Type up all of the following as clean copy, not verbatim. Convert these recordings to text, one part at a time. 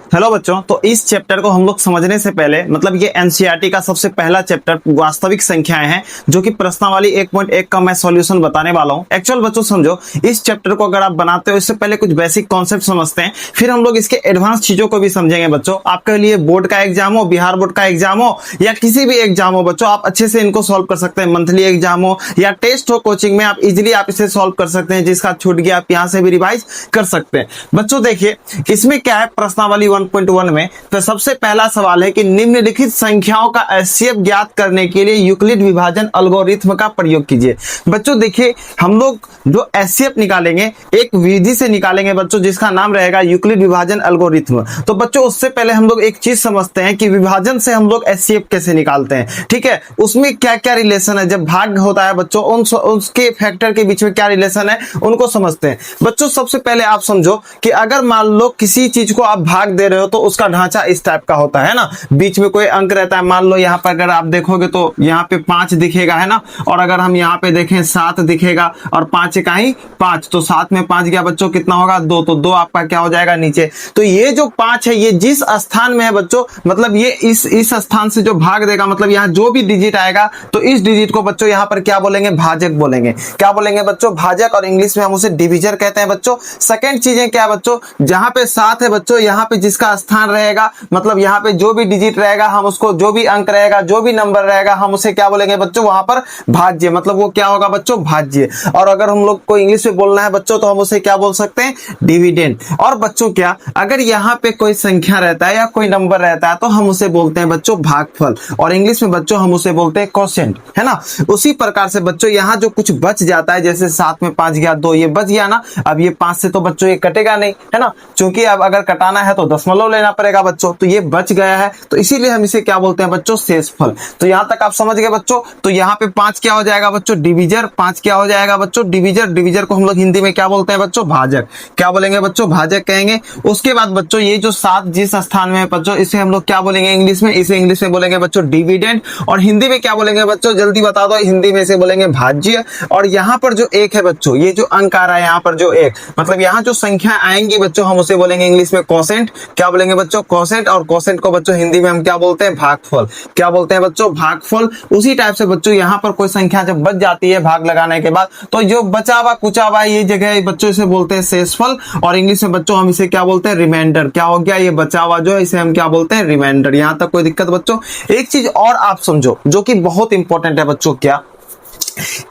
Hello बच्चों, तो इस चैप्टर को हम लोग समझने से पहले मतलब ये एनसीईआरटी का सबसे पहला चैप्टर वास्तविक संख्याएं हैं, जो कि प्रश्नावली 1.1 का मैं सॉल्यूशन बताने वाला हूं। एक्चुअल बच्चों समझो, इस चैप्टर को अगर आप बनाते हो इससे पहले कुछ बेसिक कॉन्सेप्ट समझते हैं, फिर हम लोग इसके एडवांस चीजों को भी समझेंगे। बच्चों आपके लिए बोर्ड का एग्जाम हो, बिहार बोर्ड का एग्जाम हो या किसी भी एग्जाम हो, बच्चों आप अच्छे से इनको सॉल्व कर सकते हैं। मंथली एग्जाम हो या टेस्ट हो कोचिंग में, आप इजिली आप इसे सॉल्व कर सकते हैं। जिसका छूट गया आप यहाँ से भी रिवाइज कर सकते हैं। बच्चों देखिए इसमें क्या है, प्रश्नावली 1.1 में तो सबसे पहला सवाल है कि निम्नलिखित संख्याओं का एचसीएफ ज्ञात करने के लिए यूक्लिड विभाजन एल्गोरिथ्म का प्रयोग कीजिए। बच्चों देखिए हम लोग जो एचसीएफ निकालेंगे एक विधि से निकालेंगे बच्चों, जिसका नाम रहेगा यूक्लिड विभाजन एल्गोरिथ्म। तो बच्चों उससे पहले हम लोग एक चीज समझते हैं कि विभाजन से हम लोग एचसीएफ कैसे निकालते हैं। ठीक है, उसमें क्या क्या रिलेशन है। जब भाग होता है बच्चों, उसके फैक्टर के बीच में क्या रिलेशन है उनको समझते हैं। बच्चों सबसे पहले आप समझो कि अगर मान लो किसी चीज को आप भाग दे रहे हो तो उसका ढांचा इस टाइप का होता है ना, बीच में कोई अंक रहता है। मान लो यहाँ पर अगर आप देखोगे तो यहाँ पे 5 दिखेगा है ना, और अगर हम यहाँ पे देखें 7 दिखेगा, और 5 इकाई 5, तो 7 में 5 गया बच्चों, कितना होगा 2, तो 2 आपका क्या हो जाएगा नीचे। तो ये जो 5 है ये जिस स्थान में है बच्चों, मतलब ये इस स्थान से जो भाग देगा, मतलब यहाँ जो भी डिजिट आएगा तो इस डिजिट को बच्चों यहाँ पर क्या बोलेंगे, भाजक बोलेंगे। क्या बोलेंगे बच्चों, भाजक, और इंग्लिश में हम उसे डिविजर कहते हैं बच्चों। सेकंड चीजें क्या है बच्चों, जहां पे 7 है बच्चों, यहाँ पे जिसका स्थान रहेगा, मतलब यहाँ पे जो भी डिजिट रहेगा हम उसको, जो भी अंक रहेगा, जो भी नंबर रहेगा, हम उसे क्या बोलेंगे बच्चों, वहां पर भाज्य, मतलब वो क्या होगा बच्चों, भाज्य। और अगर हम लोग को इंग्लिश में बोलना है बच्चों तो हम उसे क्या बोल सकते हैं, डिविडेंड। और बच्चों क्या, अगर यहाँ पे कोई संख्या रहता है या कोई नंबर रहता है तो हम उसे बोलते हैं बच्चों भागफल, और इंग्लिश में बच्चों हम उसे बोलते हैं कोसेंट, है ना। उसी प्रकार से बच्चों यहाँ जो कुछ बच जाता है, जैसे 7 में 5 गया 2, ये बच गया ना। अब ये 5 से तो बच्चों ये कटेगा नहीं, है ना, क्योंकि अब अगर कटाना है तो दशमलव लेना पड़ेगा बच्चों, तो ये बच गया है, तो इसीलिए हम इसे क्या बोलते हैं बच्चों, शेषफल। तो यहां तक आप समझ गए बच्चों। तो यहाँ पे 5 क्या हो जाएगा बच्चों, डिविजर। 5 क्या हो जाएगा बच्चों, डिविजर। डिविजर को हम लोग हिंदी में क्या बोलते हैं बच्चों, भाजक। क्या बोलेंगे बच्चों, भाजक कहेंगे। उसके बाद बच्चों ये जो 7 जिस स्थान में है बच्चों, इसे हम लोग क्या बोलेंगे इंग्लिश में, इसे इंग्लिश में बोलेंगे बच्चों डिविडेंड, और हिंदी में क्या बोलेंगे बच्चों, जल्दी बता दो, हिंदी में इसे बोलेंगे भाज्य। और यहाँ पर जो 1 है बच्चों, ये जो अंक आ रहा है यहाँ पर जो 1, मतलब यहाँ जो संख्या आएंगी बच्चों हम उसे बोलेंगे इंग्लिश में कोसेंट। क्या बोलेंगे बच्चों, कोसेंट। और कोसेंट को बच्चों हिंदी में हम क्या बोलते हैं, भागफल। क्या बोलते हैं बच्चों, भागफल। उसी टाइप से बच्चों यहाँ पर कोई संख्या जब बच जाती है भाग लगाने के बाद, तो जो बचा हुआ कुचा हुआ ये जगह बच्चों इसे बोलते हैं शेषफल, और इंग्लिश में बच्चों हम इसे क्या बोलते हैं, रिमाइंडर। क्या हो गया, ये बचा हुआ जो है इसे हम क्या बोलते हैं, रिमाइंडर। यहाँ तक कोई दिक्कत बच्चों। एक चीज और आप समझो जो कि बहुत इंपॉर्टेंट है बच्चों, क्या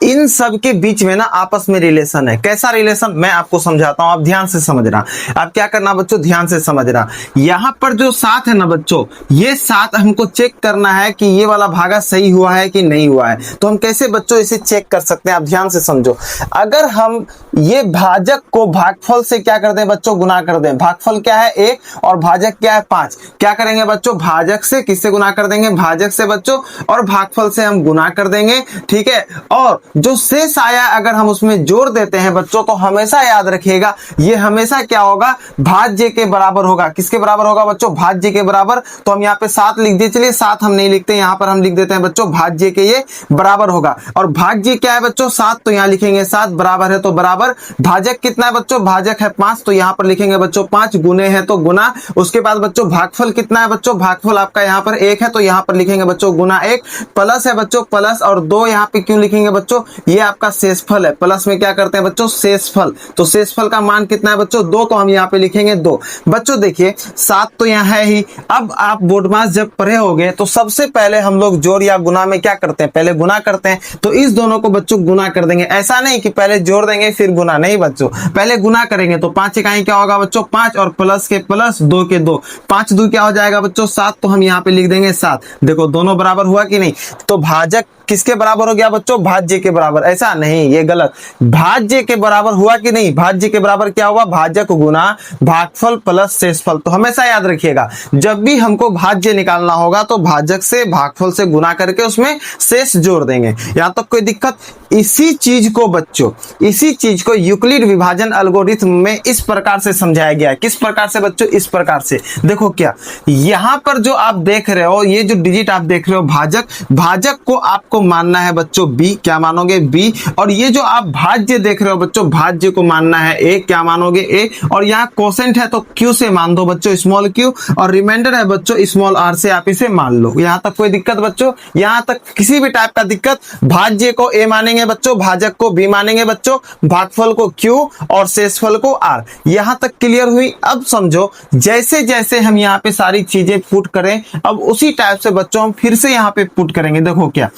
इन सब के बीच में ना आपस में रिलेशन है। कैसा रिलेशन, मैं आपको समझाता हूं, आप ध्यान से समझना। आप क्या करना बच्चों, ध्यान से समझना। यहां पर जो 7 है ना बच्चों, ये 7 हमको चेक करना है कि ये वाला भागा सही हुआ है कि नहीं हुआ है। तो हम कैसे बच्चों इसे चेक कर सकते हैं, आप ध्यान से समझो। अगर हम ये भाजक को भागफल से क्या कर दें बच्चों, गुना कर दें। भागफल क्या है 1 और भाजक क्या है 5। क्या करेंगे बच्चों, भाजक से किससे गुना कर देंगे, भाजक से बच्चों, और भागफल से हम गुना कर देंगे। ठीक है, और जो शेष आया अगर हम उसमें जोड़ देते हैं बच्चों, तो हमेशा याद रखिएगा ये हमेशा क्या होगा, भाज्य के बराबर होगा। किसके बराबर होगा बच्चों, भाज्य के बराबर। तो हम यहाँ पे 7 लिख दिए, चलिए 7 हम नहीं लिखते, यहाँ पर हम लिख देते हैं बच्चों भाज्य के ये बराबर होगा। और भाज्य क्या है बच्चों, 7, तो यहाँ लिखेंगे 7, बराबर है तो बराबर। भाजक कितना है बच्चों, भाजक है 5, तो यहाँ पर लिखेंगे बच्चों 5, गुने है तो गुना। उसके बाद बच्चों भागफल कितना है बच्चों, भागफल आपका यहाँ पर 1 है, तो यहाँ पर लिखेंगे बच्चों गुना 1, प्लस है बच्चों प्लस, और 2 यहाँ पे क्यों लिखेंगे बच्चों, ये आपका शेषफल है। प्लस में क्या करते हैं बच्चों, शेषफल। तो शेषफल का मान कितना है बच्चों, 2, तो हम यहाँ पे लिखेंगे 2। बच्चों देखिए 7 तो यहाँ है ही। अब आप बोर्ड मास जब पढ़े होगे तो सबसे पहले हम लोग जोड़ या गुना में क्या करते हैं, पहले गुना करते हैं। तो इस दोनों को बच्चों गुना कर देंगे। ऐसा नहीं कि पहले जोड़ देंगे फिर गुना, नहीं बच्चों, पहले गुना करेंगे। तो 5 इकाई क्या होगा बच्चों, 5, और प्लस के प्लस, 2 के 2, 5 2 क्या हो जाएगा बच्चों 7, तो हम यहाँ पे लिख देंगे 7। देखो दोनों बराबर हुआ कि नहीं। तो भाजक किसके बराबर हो गया बच्चों, भाज्य के बराबर। ऐसा नहीं, ये गलत, भाज्य के बराबर हुआ कि नहीं। भाज्य के बराबर क्या हुआ, भाजक गुना भागफल प्लस शेषफल। तो हमेशा याद रखिएगा जब भी हमको भाज्य निकालना होगा तो भाजक से भागफल से गुना करके उसमें शेष जोड़ देंगे। यहां तक कोई दिक्कत। इसी चीज को बच्चों, इसी चीज को यूक्लिड विभाजन एल्गोरिथम में इस प्रकार से समझाया गया है। किस प्रकार से बच्चों, इस प्रकार से। देखो क्या, यहां पर जो आप देख रहे हो, ये जो डिजिट आप देख रहे हो भाजक, भाजक को आपको को मानना है बच्चों बी, क्या मानोगे बी। और ये जो आप भाज्य देख रहे हो बच्चों, भाज्य को मानना है ए, क्या मानोगे ए। और यहाँ कोसेंट है तो क्यू से मान दो बच्चों, स्मॉल क्यू। और रिमाइंडर है बच्चों स्मॉल आर से आप इसे मान लो। यहाँ तक कोई दिक्कत बच्चों? यहाँ तक किसी भी टाइप का दिक्कत? भाज्य को ए मानेंगे बच्चों, भाजक को बी मानेंगे बच्चों, भागफल को क्यू और शेषफल को आर। यहाँ तक क्लियर हुई? अब समझो जैसे जैसे हम यहाँ पे सारी चीजें पुट करें, अब उसी टाइप से बच्चों हम फिर से यहाँ पे पुट करेंगे। देखो क्या,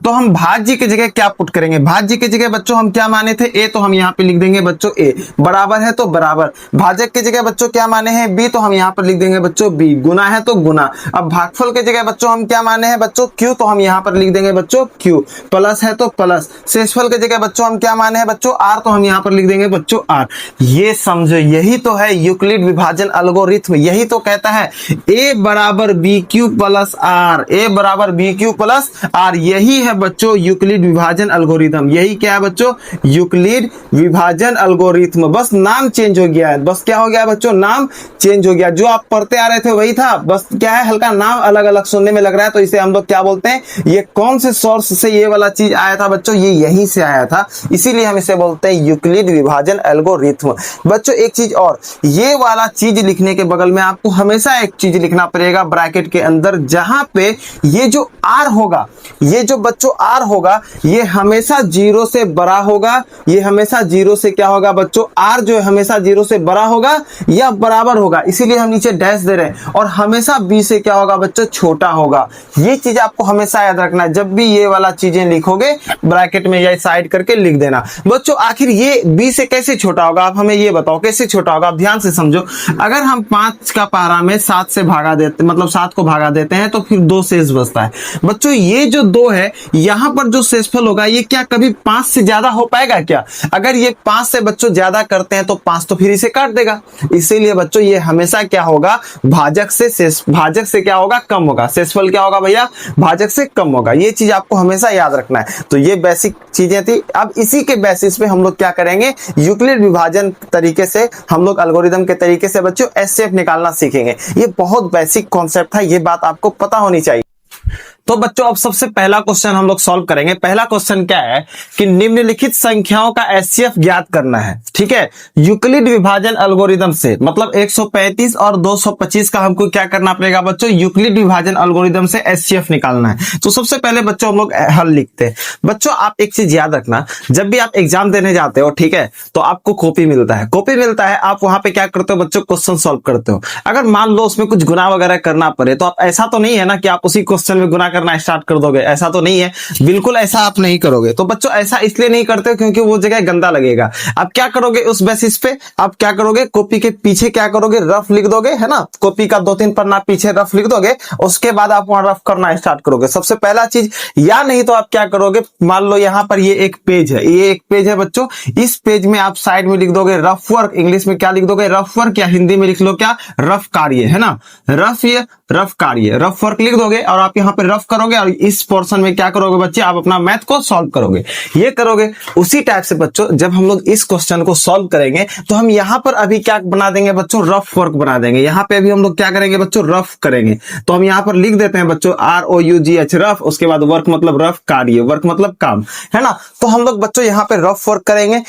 तो हम भाज्य की जगह क्या पुट करेंगे? भाज्य की जगह बच्चों हम क्या माने थे? ए, तो हम यहाँ पे लिख देंगे बच्चों ए। बराबर है तो बराबर। भाजक की जगह बच्चों क्या माने हैं? बी, तो हम यहाँ पर लिख देंगे बच्चों बी। गुना है तो गुना। अब भागफल की जगह बच्चों हम क्या माने हैं बच्चों? क्यू, तो हम यहाँ पर लिख देंगे बच्चों क्यू। प्लस है तो प्लस। शेषफल की जगह बच्चों हम क्या माने हैं बच्चों? आर, तो हम यहाँ पर लिख देंगे बच्चों आर। ये समझो, यही तो है यूक्लिड विभाजन एल्गोरिथ्म। यही तो कहता है ए बराबर बी क्यू प्लस आर, ए बराबर बी क्यू प्लस आर। यही है बच्चों यूक्लिड विभाजन एल्गोरिथ्म। यही क्या है बच्चों? यूक्लिड विभाजन एल्गोरिथ्म। बस नाम चेंज हो गया है। बस क्या हो गया बच्चों? नाम चेंज हो गया। जो आप पढ़ते आ रहे थे वही था, बस क्या है हल्का नाम अलग अलग सुनने में लग रहा है, तो इसे हम लोग क्या बोलते हैं? ये कौन से सोर्स से ये वाला चीज आया था बच्चों? ये यहीं से आया था, इसीलिए हम इसे बोलते हैं यूक्लिड विभाजन एल्गोरिथ्म। बच्चों एक चीज और, ये वाला चीज लिखने के बगल में आपको हमेशा एक चीज लिखना पड़ेगा ब्रैकेट के अंदर, जहां पे ये जो आर होगा, ये जो बच्चों आर होगा, ये हमेशा जीरो से बड़ा होगा। ये हमेशा जीरो से क्या होगा बच्चों? आर जो है हमेशा जीरो से बड़ा होगा या बराबर होगा, इसीलिए हम नीचे डैश दे रहे हैं। और हमेशा बी से क्या होगा बच्चों? छोटा होगा। ये चीज आपको हमेशा याद रखना है। जब भी ये वाला चीजें लिखोगे ब्रैकेट में या साइड करके लिख देना बच्चों। आखिर ये बी से कैसे छोटा होगा? आप हमें ये बताओ कैसे छोटा होगा? आप ध्यान से समझो। अगर हम 5 का पारा में 7 से भागा देते, मतलब 7 को भागा देते हैं, तो फिर 2 शेष बचता है बच्चों। ये जो 2 है, यहां पर जो शेषफल होगा, ये क्या कभी 5 से ज्यादा हो पाएगा क्या? अगर ये 5 से बच्चों ज्यादा करते हैं तो 5 तो फिर इसे काट देगा। इसीलिए बच्चों ये हमेशा क्या होगा? भाजक से क्या होगा? कम होगा। शेषफल क्या होगा भैया? भाजक से कम होगा। ये चीज आपको हमेशा याद रखना है। तो ये बेसिक चीजें थी। अब इसी के बेसिस पे हम लोग क्या करेंगे? यूक्लिड विभाजन तरीके से हम लोग एल्गोरिथम के तरीके से बच्चों एचसीएफ निकालना सीखेंगे। ये बहुत बेसिक कॉन्सेप्ट है, ये बात आपको पता होनी चाहिए। तो बच्चों अब सबसे पहला क्वेश्चन हम लोग सॉल्व करेंगे। पहला क्वेश्चन क्या है कि निम्नलिखित संख्याओं का एचसीएफ ज्ञात करना है। ठीक है, यूक्लिड विभाजन एल्गोरिथम से, मतलब 135 और 225 का हमको क्या करना पड़ेगा बच्चों? यूक्लिड विभाजन एल्गोरिथम से एचसीएफ निकालना है। तो सबसे पहले बच्चों हम लोग हल लिखते हैं। बच्चों आप एक चीज याद रखना, जब भी आप एग्जाम देने जाते हो, ठीक है, तो आपको कॉपी मिलता है। कॉपी मिलता है, आप वहां पे क्या करते हो बच्चों? क्वेश्चन सॉल्व करते हो। अगर मान लो उसमें कुछ गुना वगैरह करना पड़े, तो आप ऐसा तो नहीं है ना कि आप उसी क्वेश्चन में गुना करना स्टार्ट कर दोगे, ऐसा तो नहीं है, बिल्कुल ऐसा आप नहीं करोगे। तो बच्चों ऐसा इसलिए नहीं करते क्योंकि वो जगह गंदा लगेगा। आप क्या करोगे उस बेसिस पे? आप क्या करोगे? कॉपी के पीछे क्या करोगे? रफ लिख दोगे, है ना? कॉपी का 2-3 पन्ना पीछे रफ लिख दोगे, उसके बाद आप वहां रफ करना स्टार्ट करोगे, सबसे पहला चीज। या नहीं तो आप क्या करोगे? मान लो यहां पर ये एक पेज है, ये एक पेज है बच्चों, इस पेज में आप साइड में लिख दोगे रफ वर्क। इंग्लिश में क्या लिख दोगे? रफ वर्क, या हिंदी में लिख लो क्या? रफ कार्य, है ना? रफ कार्य, रफ वर्क लिख दोगे और आप यहाँ पे रफ करोगे और इस पोर्शन में क्या करोगे बच्चे? आप अपना मैथ को सॉल्व करोगे, ये करोगे। उसी टाइप से बच्चों जब हम लोग इस क्वेश्चन को सॉल्व करेंगे तो हम यहाँ पर अभी क्या बना देंगे बच्चों? रफ वर्क बना देंगे। यहाँ पे अभी हम लोग क्या करेंगे बच्चों? रफ करेंगे। तो हम यहाँ पर लिख देते हैं बच्चों ROUGH, रफ, उसके बाद वर्क मतलब रफ कार्य, वर्क मतलब काम, है ना? तो हम लोग बच्चों यहाँ पे रफ वर्क करेंगे।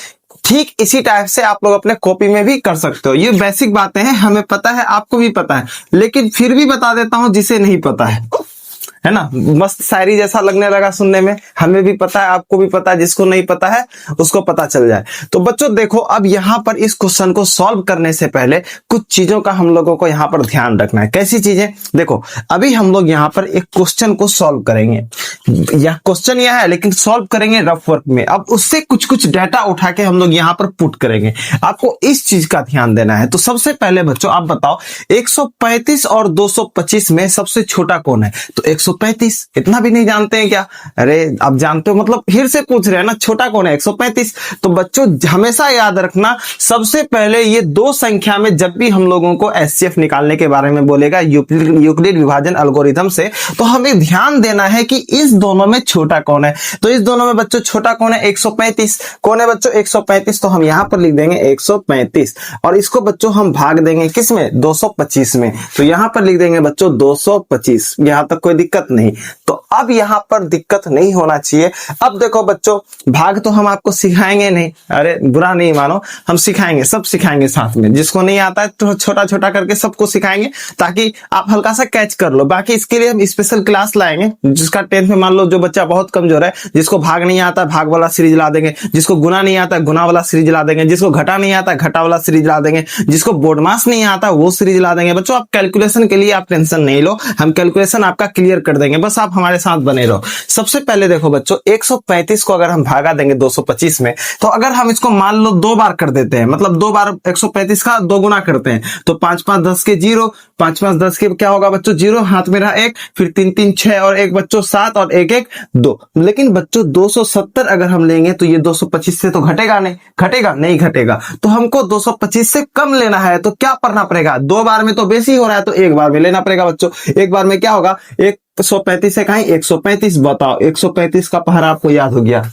ठीक इसी टाइप से आप लोग अपने कॉपी में भी कर सकते हो। ये बेसिक बातें हैं, हमें पता है, आपको भी पता है, लेकिन फिर भी बता देता हूं जिसे नहीं पता है ना? मस्त शायरी जैसा लगने लगा सुनने में। हमें भी पता है, आपको भी पता है, जिसको नहीं पता है उसको पता चल जाए। तो बच्चों देखो, अब यहाँ पर इस क्वेश्चन को सॉल्व करने से पहले कुछ चीजों का हम लोगों को यहाँ पर ध्यान रखना है। कैसी चीजें? देखो अभी हम लोग यहाँ पर एक क्वेश्चन को सॉल्व करेंगे। यह क्वेश्चन यह है, लेकिन सॉल्व करेंगे रफ वर्क में। अब उससे कुछ कुछ डाटा उठा के हम लोग यहाँ पर पुट करेंगे। आपको इस चीज का ध्यान देना है। तो सबसे पहले बच्चों आप बताओ 135 और 225 में सबसे छोटा कौन है? तो 135, इतना भी नहीं जानते हैं क्या? अरे आप जानते हो, मतलब फिर से पूछ रहे हैं ना, छोटा कौन है? 135। तो बच्चों हमेशा याद रखना, सबसे पहले ये दो संख्या में जब भी हम लोगों को एचसीएफ निकालने के बारे में बोलेगा यूक्लिड विभाजन एल्गोरिथम से, तो हमें ध्यान देना है कि इस दोनों में छोटा कौन है। तो इस दोनों में बच्चों छोटा कौन है? 135। कौन है बच्चों? 135। तो हम यहां पर लिख देंगे 135 और इसको बच्चों हम भाग देंगे किस में? 225 में। तो यहां पर लिख देंगे बच्चों 225। यहां तक कोई दिक्कत दिक्कत नहीं। तो अब यहाँ पर दिक्कत नहीं होना चाहिए। अब देखो बच्चों, भाग तो हम आपको सिखाएंगे नहीं, अरे बुरा नहीं मानो, हम सिखाएंगे, सब सिखाएंगे साथ में। जिसको नहीं आता है तो छोटा छोटा करके सबको सिखाएंगे ताकि आप हल्का सा कैच कर लो। बाकी इसके लिए हम स्पेशल क्लास लाएंगे। जिसका 10th में मान लो जो बच्चा बहुत कमजोर है, जिसको भाग नहीं आता भाग वाला सीरीज ला देंगे, जिसको गुना नहीं आता गुना वाला सीरीज ला देंगे, जिसको घटा नहीं आता घटा वाला सीरीज ला देंगे, जिसको बोर्ड मास नहीं आता वो सीरीज ला देंगे। बच्चों आप कैलकुलेशन के लिए आप टेंशन नहीं लो, हम कैलकुलेशन आपका क्लियर कर देंगे, बस आप हमारे साथ बने रहो। सबसे पहले देखो बच्चों, 135 को अगर हम भागा देंगे 225 में, तो अगर हम इसको मान लो 2 बार कर देते हैं, मतलब 2 बार 135 का 2 गुना करते हैं, तो 5 5 10 के 0, 5 5 10 के क्या होगा बच्चों 0, हाथ में रहा 1, फिर 3 3 6 और 1 बच्चों 7 और 1 1 2। लेकिन बच्चों 270 अगर हम लेंगे तो ये 225 से तो घटेगा नहीं, घटेगा नहीं घटेगा, तो हमको 225 से कम लेना है। तो क्या करना पड़ेगा, 2 बार में तो बेसी हो रहा है तो 1 बार में लेना पड़ेगा बच्चों। 1 बार में क्या होगा, 135 से कहीं 135, बताओ 135 का पहरा आपको याद हो गया,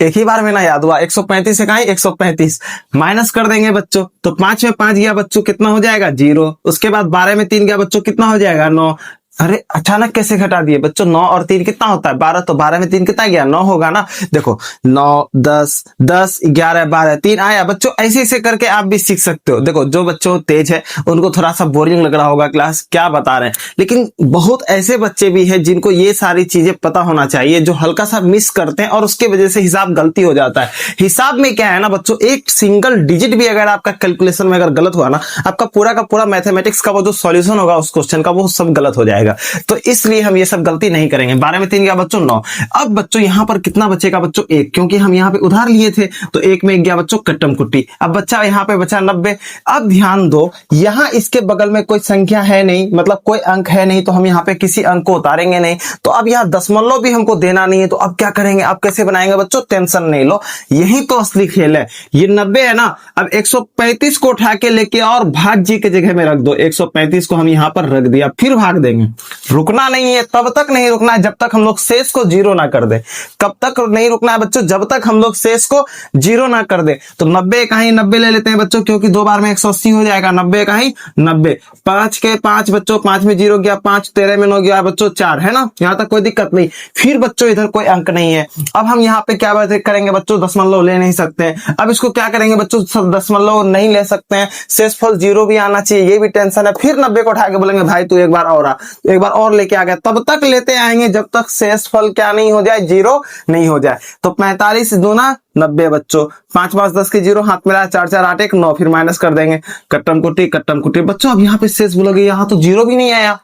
एक ही बार में ना याद हुआ, 135 से कहीं 135 माइनस कर देंगे बच्चों, तो 5 में 5 गया बच्चों कितना हो जाएगा 0। उसके बाद 12 में 3 गया बच्चों कितना हो जाएगा 9। अरे अचानक कैसे घटा दिए बच्चों, 9 और 3 कितना होता है 12, तो 12 में 3 कितना गया 9 होगा ना। देखो 9 10 10 11 12 3 आया बच्चों। ऐसे ऐसे करके आप भी सीख सकते हो। देखो जो बच्चों तेज है उनको थोड़ा सा बोरिंग लग रहा होगा क्लास क्या बता रहे हैं, लेकिन बहुत ऐसे बच्चे भी हैं जिनको ये सारी चीजें पता होना चाहिए, जो हल्का सा मिस करते हैं और उसके वजह से हिसाब गलती हो जाता है। हिसाब में क्या है ना बच्चों, एक सिंगल डिजिट भी अगर आपका कैलकुलेशन में अगर गलत हुआ ना, आपका पूरा का पूरा मैथमेटिक्स का वो जो सॉल्यूशन होगा उस क्वेश्चन का वो सब गलत हो जाएगा। तो इसलिए हम ये सब गलती नहीं करेंगे। 12 में 3 गया बच्चों 9। अब बच्चों यहां पर कितना बचेगा बच्चों 1, क्योंकि हम यहां पे उधार लिए थे, तो 1 में गया बच्चों कट्टम कुट्टी। अब बच्चा यहां पे बचा 90। अब ध्यान दो, यहां इसके बगल में कोई संख्या है नहीं, मतलब कोई अंक है नहीं, तो हम यहां पे किसी अंक को उतारेंगे नहीं। तो अब यहां दशमलव भी हमको देना नहीं है, तो अब क्या करेंगे, अब कैसे बनाएंगे बच्चों, टेंशन नहीं लो, यही तो असली खेल है। ये 90 है ना, अब 135 को उठा के लेके और भाग जी के जगह में रख दो। 135 को हम यहां पर रख दिया, फिर भाग देंगे। रुकना नहीं है, तब तक नहीं रुकना है जब तक हम लोग शेष को 0 ना कर दे। कब तक नहीं रुकना है बच्चों, जब तक हम लोग शेष को 0 ना कर दे। तो 90 कहीं 90 ले लेते हैं बच्चों, क्योंकि 2 बार में 180 हो जाएगा। 90 कहीं 90, 5 के 5 बच्चों, 5 में 0 गया 5, 13 में 9 गया बच्चों 4, है ना, यहां तक कोई दिक्कत नहीं। फिर बच्चों इधर कोई अंक नहीं है। अब हम यहाँ पे क्या बात करेंगे बच्चों, दशमलव ले नहीं सकते हैं। अब इसको क्या करेंगे बच्चों, दशमलव नहीं ले सकते हैं, शेषफल 0 भी आना चाहिए, ये भी टेंशन है। फिर 90 को उठा के बोलेंगे भाई तू एक बार और आ, एक बार और लेके आ गया, तब तक लेते आएंगे जब तक शेषफल क्या नहीं हो जाए, 0 नहीं हो जाए। तो 45 दूना 90 बच्चों, 5 5 10 के 0, हाथ में रहा 4 4 8 1 9, फिर माइनस कर देंगे, कट्टम कुट्टी बच्चों। अब यहाँ पे शेष बोलोगे, यहाँ तो 0 भी नहीं आया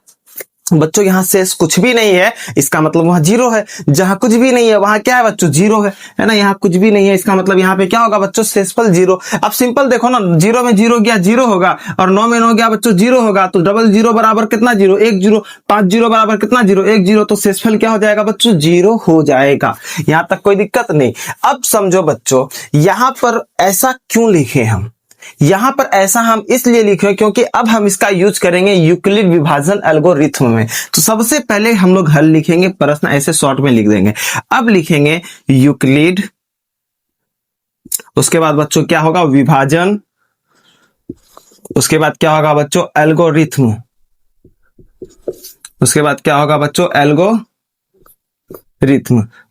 बच्चों, यहाँ शेष कुछ भी नहीं है, इसका मतलब वहां 0 है। जहां कुछ भी नहीं है वहां क्या है बच्चों, 0 है ना। यहाँ कुछ भी नहीं है, इसका मतलब यहाँ पे क्या होगा बच्चों, शेषफल 0। अब सिंपल देखो ना, 0 में 0 गया 0 होगा, और 9 में 9 गया बच्चों 0 होगा, तो डबल 0 बराबर कितना 0, 1 0, 5 0 बराबर कितना 0, 1 0, तो शेषफल क्या हो जाएगा बच्चों, 0 हो जाएगा। यहां तक कोई दिक्कत नहीं। अब समझो बच्चों, यहां पर ऐसा क्यों लिखे हम, यहां पर ऐसा हम इसलिए लिखे क्योंकि अब हम इसका यूज करेंगे यूक्लिड विभाजन एल्गोरिथ्म में। तो सबसे पहले हम लोग हल लिखेंगे, प्रश्न ऐसे शॉर्ट में लिख देंगे। अब लिखेंगे यूक्लिड, उसके बाद बच्चों क्या होगा विभाजन, उसके बाद क्या होगा बच्चों एल्गोरिथ्म, उसके बाद क्या होगा बच्चों एल्गोरिथ्म,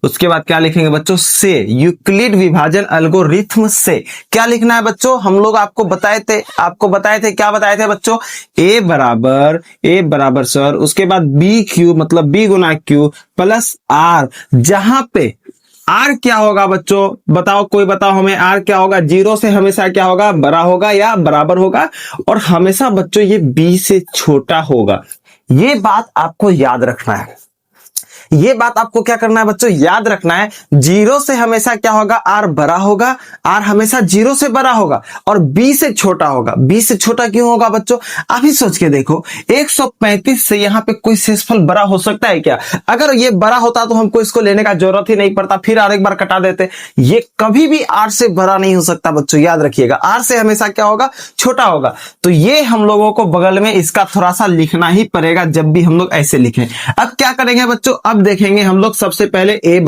उसके बाद क्या लिखेंगे बच्चों से, यूक्लिड विभाजन एल्गोरिथ्म से। क्या लिखना है बच्चों, हम लोग आपको बताए थे क्या बताए थे बच्चों, ए बराबर सर, उसके बाद बी क्यू मतलब बी गुना क्यू प्लस आर, जहां पे आर क्या होगा बच्चों, बताओ कोई बताओ हमें, आर क्या होगा, 0 से हमेशा क्या होगा, बड़ा होगा या बराबर होगा, और हमेशा बच्चों ये बी से छोटा होगा। ये बात आपको याद रखना है, ये बात आपको क्या करना है बच्चों, याद रखना है। 0 से हमेशा क्या होगा, आर बड़ा होगा, आर हमेशा 0 से बड़ा होगा, और बी से छोटा होगा। बी से छोटा क्यों होगा बच्चों, आप ही सोच के देखो, 135 से यहाँ पे कोई शेषफल बड़ा हो सकता है क्या? अगर ये बड़ा होता तो हमको इसको लेने का जरूरत ही नहीं पड़ता, फिर आर एक बार कटा देते। ये कभी भी आर से बड़ा नहीं हो सकता बच्चों, याद रखिएगा। आर से हमेशा क्या होगा, छोटा होगा। तो ये हम लोगों को बगल में इसका थोड़ा सा लिखना ही पड़ेगा जब भी हम लोग ऐसे लिखें। अब क्या करेंगे बच्चों, बच्चों अब देखेंगे हम लोग सबसे पहले a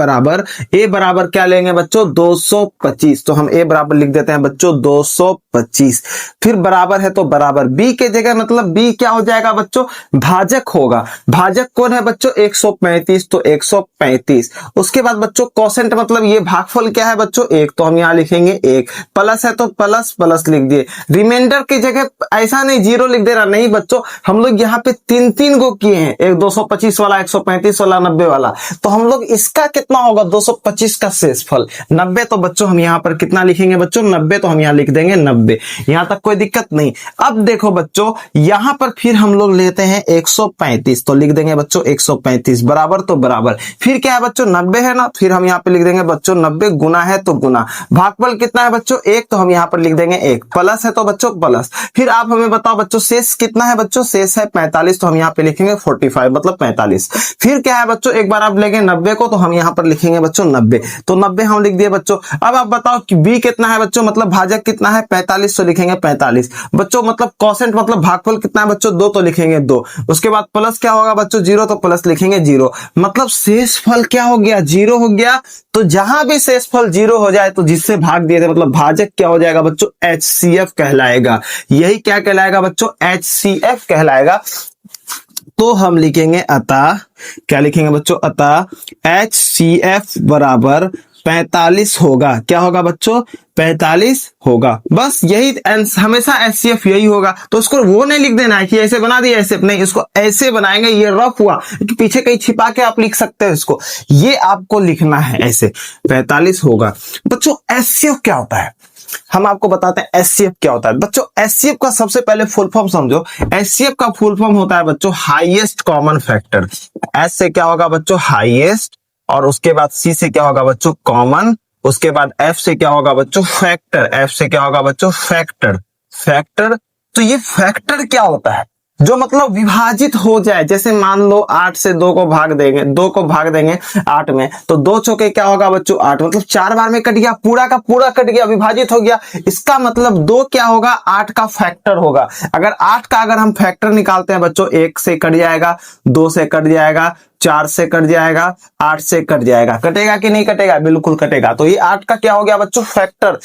बराबर क्या लेंगे बच्चों 225, तो हम a बराबर लिख देते हैं बच्चों 225। फिर बराबर है तो बराबर b के जगह मतलब b क्या हो जाएगा बच्चों भाजक होगा। भाजक कौन है बच्चों 135, तो 135। उसके बाद बच्चों कोसेंट मतलब ये भागफल क्या है बच्चों 1, तो हम यहाँ लिखेंगे 1। प्लस है तो प्लस प्लस लिख दिए। रिमाइंडर की जगह ऐसा नहीं 0 लिख देना, नहीं बच्चों हम लोग यहाँ पे तीन तीन को किए हैं, एक 225 वाला, 135 वाला, 90 वाला, तो हम लोग इसका कितना होगा 225 का शेषफल 90। तो बच्चों हम यहाँ पर कितना लिखेंगे बच्चों 90, तो हम यहाँ लिख देंगे 90। यहाँ तक कोई दिक्कत नहीं। अब देखो बच्चों यहाँ पर फिर हम लोग लेते हैं 135, तो लिख देंगे बच्चों 135 बराबर तो बराबर। फिर क्या है बच्चों 90 है ना, फिर हम यहाँ पे लिख देंगे बच्चों 90, गुना है तो गुना। भागफल कितना है बच्चों 1, तो हम यहाँ पर लिख देंगे 1। प्लस है तो बच्चों प्लस। फिर आप हमें बताओ बच्चों शेष कितना है बच्चों, शेष है 45, तो हम यहाँ पे लिखेंगे 45 मतलब 45। फिर क्या है बच्चों एक बार आप लेंगे 90 को, तो हम यहाँ पर लिखेंगे बच्चों 90, तो 90 हम लिख दिए बच्चों। अब आप बताओ कि b कितना है बच्चों मतलब भाजक कितना है 45, तो लिखेंगे 45 बच्चों। मतलब कोसेंट मतलब भागफल कितना है बच्चों 2, तो लिखेंगे 2। उसके बाद प्लस क्या होगा बच्चों 0, तो प्लस लिखेंगे 0। मतलब शेषफल क्या हो गया 0 हो गया। तो जहां भी शेषफल 0 हो जाए तो जिससे भाग दिए थे मतलब भाजक क्या हो जाएगा बच्चों HCF कहलाएगा। यही क्या कहलाएगा बच्चों HCF कहलाएगा। तो हम लिखेंगे अतः क्या लिखेंगे बच्चों अतः HCF बराबर 45 होगा। क्या होगा बच्चों 45 होगा। बस यही हमेशा HCF यही होगा। तो उसको वो नहीं लिख देना है कि ऐसे बना दिया ऐसे, नहीं, इसको ऐसे बनाएंगे। ये रफ हुआ कि पीछे कहीं छिपा के आप लिख सकते हो इसको, ये आपको लिखना है ऐसे 45 होगा। बच्चों HCF क्या होता है हम आपको बताते हैं। HCF क्या होता है बच्चों, HCF का सबसे पहले फुल फॉर्म समझो। HCF का फुल फॉर्म होता है बच्चों हाईएस्ट कॉमन फैक्टर। S से क्या होगा बच्चों हाईएस्ट, और उसके बाद C से क्या होगा बच्चों कॉमन, उसके बाद F से क्या होगा बच्चों फैक्टर, F से क्या होगा बच्चों फैक्टर। तो ये फैक्टर क्या होता है जो मतलब विभाजित हो जाए। जैसे मान लो 8 से 2 को भाग देंगे 8 में, तो 2 चौके क्या होगा बच्चों 8, मतलब 4 बार में कट गया, पूरा का पूरा कट गया, विभाजित हो गया। इसका मतलब 2 क्या होगा 8 का फैक्टर होगा। अगर 8 का अगर हम फैक्टर निकालते हैं बच्चों 1 से कट जाएगा, 2 से कट जाएगा, 4 से कट जाएगा, 8 से कट जाएगा। कटेगा कि नहीं कटेगा, बिल्कुल कटेगा। तो ये 8 का क्या हो गया बच्चों फैक्टर।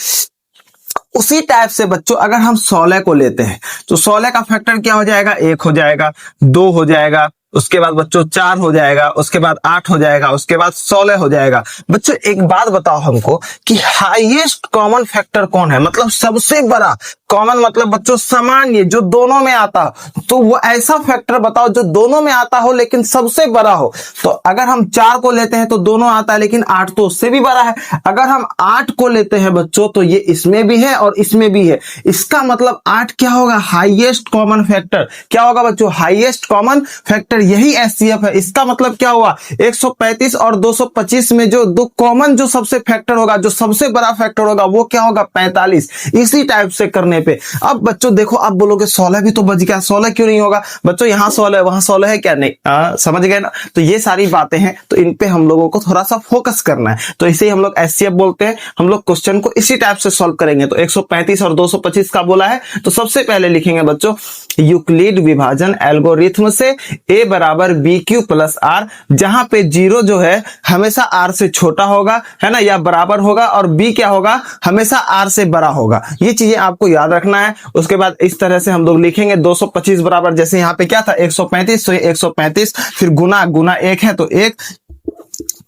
उसी टाइप से बच्चों अगर हम 16 को लेते हैं तो 16 का फैक्टर क्या हो जाएगा 1 हो जाएगा, 2 हो जाएगा, उसके बाद बच्चों 4 हो जाएगा, उसके बाद 8 हो जाएगा, उसके बाद 16 हो जाएगा। बच्चों एक बात बताओ हमको कि हाईएस्ट कॉमन फैक्टर कौन है, मतलब सबसे बड़ा कॉमन मतलब बच्चों सामान्य जो दोनों में आता हो। तो वो ऐसा फैक्टर बताओ जो दोनों में आता हो लेकिन सबसे बड़ा हो। तो अगर हम 4 को लेते हैं तो दोनों आता है लेकिन 8 तो उससे भी बड़ा है। अगर हम 8 को लेते हैं बच्चों तो ये इसमें भी है और इसमें भी है। इसका मतलब 8 क्या होगा हाईएस्ट कॉमन फैक्टर। क्या होगा बच्चों हाईएस्ट कॉमन फैक्टर, यही HCF है। इसका मतलब क्या हुआ 135 और 225 में जो दो कॉमन जो सबसे फैक्टर होगा, जो सबसे बड़ा फैक्टर होगा वो क्या होगा 45। इसी टाइप से करने पे अब बच्चों देखो, आप बोलोगे 16 भी तो बच गया, 16 क्यों नहीं होगा बच्चों, यहाँ 16 है वहां 16 है क्या, नहीं समझ गए ना। तो ये सारी बातें हैं, तो इन पे हम लोगों को थोड़ा सा फोकस करना है। तो इसे ही हम लोग HCF बोलते हैं। हम लोग क्वेश्चन को इसी टाइप से सॉल्व करेंगे। तो 135 और 225 का बोला है, तो सबसे पहले लिखेंगे बच्चों यूक्लिड विभाजन एल्गोरिथ्म से A बराबर BQ प्लस R, जहां पे 0 जो है हमेशा R से छोटा होगा, है ना, या बराबर होगा, और B क्या होगा हमेशा R से बड़ा होगा। ये चीजें आपको याद रखना है। उसके बाद इस तरह से हम लोग लिखेंगे 225 बराबर, जैसे यहाँ पे क्या था 135, तो 135, फिर गुना 1 है तो 1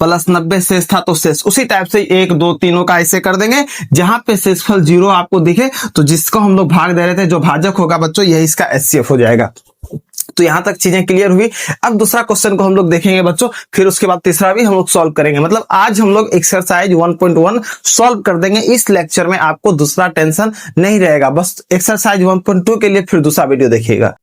प्लस 90 शेष था तो शेष उसी टाइप से 1 2 तीनों का ऐसे कर देंगे। जहां पे शेषफल 0 आपको दिखे तो जिसको हम लोग भाग दे रहे थे जो भाजक होगा बच्चों यही इसका HCF हो जाएगा। तो यहां तक चीजें क्लियर हुई। अब दूसरा क्वेश्चन को हम लोग देखेंगे बच्चों, फिर उसके बाद तीसरा भी हम लोग सॉल्व करेंगे। मतलब आज हम लोग एक्सरसाइज 1.1 सॉल्व कर देंगे। इस लेक्चर में आपको दूसरा टेंशन नहीं रहेगा, बस एक्सरसाइज 1.2 के लिए फिर दूसरा वीडियो देखिएगा।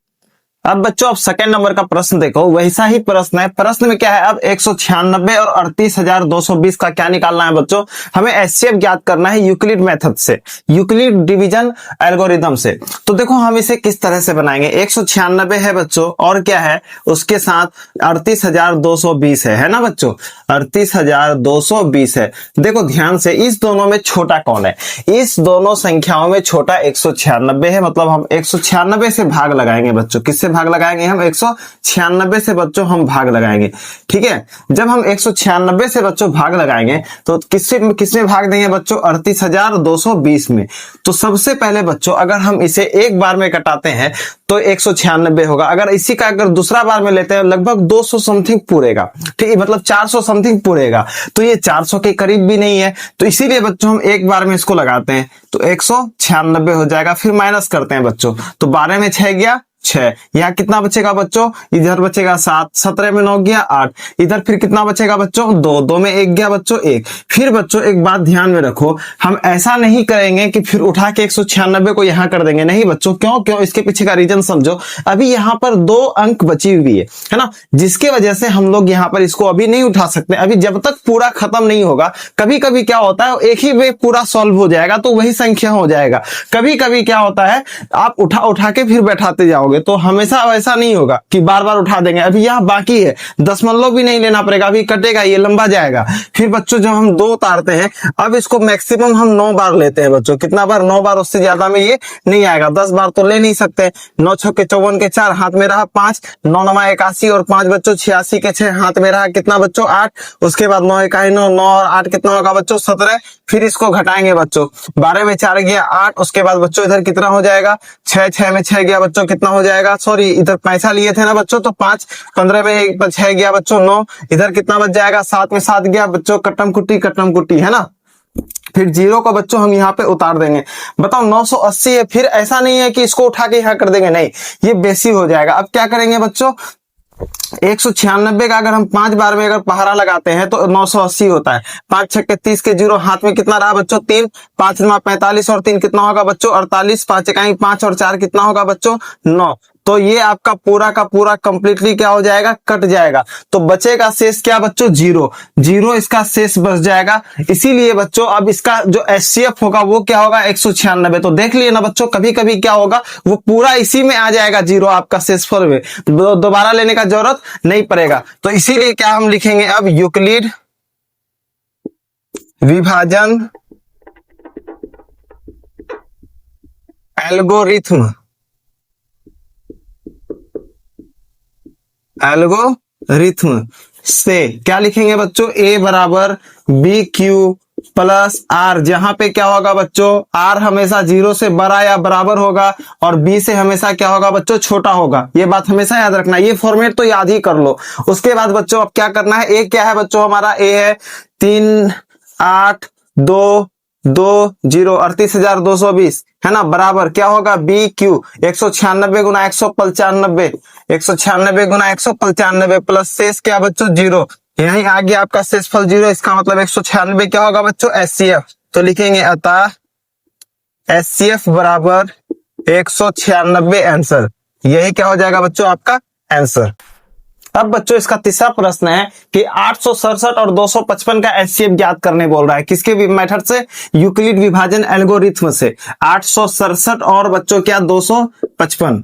अब बच्चों अब सेकंड नंबर का प्रश्न देखो, वैसा ही प्रश्न है। प्रश्न में क्या है, अब 196 और 38,220 का क्या निकालना है बच्चों, हमें HCF ज्ञात करना है यूक्लिड मेथड से, यूक्लिड डिवीजन एल्गोरिथम से। तो देखो हम इसे किस तरह से बनाएंगे। 196 है बच्चों और क्या है उसके साथ 38,220 है ना बच्चों, 38,220 है। देखो ध्यान से, इस दोनों में छोटा कौन है, इस दोनों संख्याओं में छोटा 196 है। मतलब हम 196 से भाग लगाएंगे बच्चों, किससे भाग लगाएंगे? हम 196 से बच्चों हम भाग लगाएंगे। ठीक है, जब हम 196 से बच्चों भाग लगाएंगे तो किसमें भाग देंगे बच्चों? 38,220 में। तो सबसे पहले बच्चों अगर हम इसे एक बार में कटाते हैं तो 196 होगा। अगर इसी का अगर दूसरा बार में लेते हैं लगभग 200 समथिंग पूरेगा। ठीक है, मतलब 400 समथिंग पूरेगा। तो ये 400 के करीब भी नहीं है, तो इसीलिए बच्चों हम एक बार में इसको लगाते हैं तो 196 हो जाएगा। फिर माइनस करते हैं बच्चों, तो 12 में 6 गया 6, यहाँ कितना बचेगा बच्चों? इधर बचेगा 7, 17 में 9 गया 8, इधर फिर कितना बचेगा बच्चों? 2, 2 में 1 गया बच्चों 1। फिर बच्चों एक बात ध्यान में रखो, हम ऐसा नहीं करेंगे कि फिर उठा के 196 को यहाँ कर देंगे, नहीं बच्चों। क्यों? इसके पीछे का रीजन समझो। अभी यहाँ पर 2 अंक बची हुई है ना, जिसके वजह से हम लोग यहाँ पर इसको अभी नहीं उठा सकते। अभी जब तक पूरा खत्म नहीं होगा, कभी कभी क्या होता है एक ही वे पूरा सॉल्व हो जाएगा तो वही संख्या हो जाएगा। कभी कभी क्या होता है आप उठा के फिर बैठाते जाओगे, तो हमेशा वैसा नहीं होगा कि बार बार उठा देंगे। अभी यहाँ बाकी है, दशमलव भी नहीं लेना पड़ेगा, अभी कटेगा, ये लंबा जाएगा। फिर बच्चों जब हम 2 उतारते हैं, अब इसको मैक्सिमम हम 9 बार लेते हैं बच्चों। कितना बार? 9 बार, उससे ज्यादा में ये नहीं आएगा। 10 बार तो ले नहीं सकते। 9 छक्के 54 के 4, हाथ में रहा 5, 9 9 81 और 5 बच्चों 86 के 6, हाथ में रहा कितना बच्चों? 8। उसके बाद 9 1 9, 9 और 8 कितना होगा बच्चों? 17। फिर इसको घटाएंगे बच्चों, 12 में 4 गया 8। उसके बाद बच्चों इधर कितना हो जाएगा? 6, 6 में 6 गया बच्चों कितना हो जाएगा? सॉरी, इधर पैसा लिए थे ना बच्चों, तो 5, 15 में 1 6 गया बच्चों 9। इधर कितना बच जाएगा? 7 में 7 गया बच्चों, कट्टम कुट्टी है ना। फिर 0 को बच्चों हम यहाँ पे उतार देंगे। बताओ 980 है। फिर ऐसा नहीं है कि इसको उठा के यहाँ कर देंगे, नहीं, ये बेसी हो जाएगा। अब क्या करेंगे बच्चों? 196 का अगर हम 5 बार में अगर पहाड़ा लगाते हैं तो 980 होता है। 5 छक्के 30 के 0, हाथ में कितना रहा बच्चों? 3, 5 9 45 और 3 कितना होगा बच्चों? 48, 5 इकाई 5 और 4 कितना होगा बच्चों? 9। तो ये आपका पूरा का पूरा कंप्लीटली क्या हो जाएगा? कट जाएगा। तो बचेगा शेष क्या बच्चों? 0 0 इसका शेष बच जाएगा। इसीलिए बच्चों अब इसका जो एचसीएफ होगा वो क्या होगा? 196। तो देख लिए ना बच्चों, कभी कभी क्या होगा वो पूरा इसी में आ जाएगा 0 आपका शेषफल में, दोबारा लेने का जरूरत नहीं पड़ेगा। तो इसीलिए क्या हम लिखेंगे अब? यूक्लिड विभाजन एल्गोरिथ्म से क्या लिखेंगे बच्चों? a बराबर बी क्यू प्लस आर, जहां पे क्या होगा बच्चों? r हमेशा 0 से बड़ा या बराबर होगा और b से हमेशा क्या होगा बच्चों? छोटा होगा। ये बात हमेशा याद रखना, ये फॉर्मेट तो याद ही कर लो। उसके बाद बच्चों अब क्या करना है? a क्या है बच्चों? हमारा a है 3 8 2 2 0, 38,220 है ना, बराबर क्या होगा? बी क्यू 196 गुना 195, 196 गुना 195 प्लस शेष क्या बच्चों? 0। यहीं आ गया आपका शेषफल 0। इसका मतलब 196 क्या होगा बच्चों? एचसीएफ। तो लिखेंगे अतः एचसीएफ बराबर 196 आंसर। यही क्या हो जाएगा बच्चों? आपका आंसर। अब बच्चों इसका तीसरा प्रश्न है कि 867 और 255 का एचसीएफ ज्ञात करने बोल रहा है। किसके मेथड से? यूक्लिड विभाजन एल्गोरिथ्म से। 867 और बच्चों क्या? 255।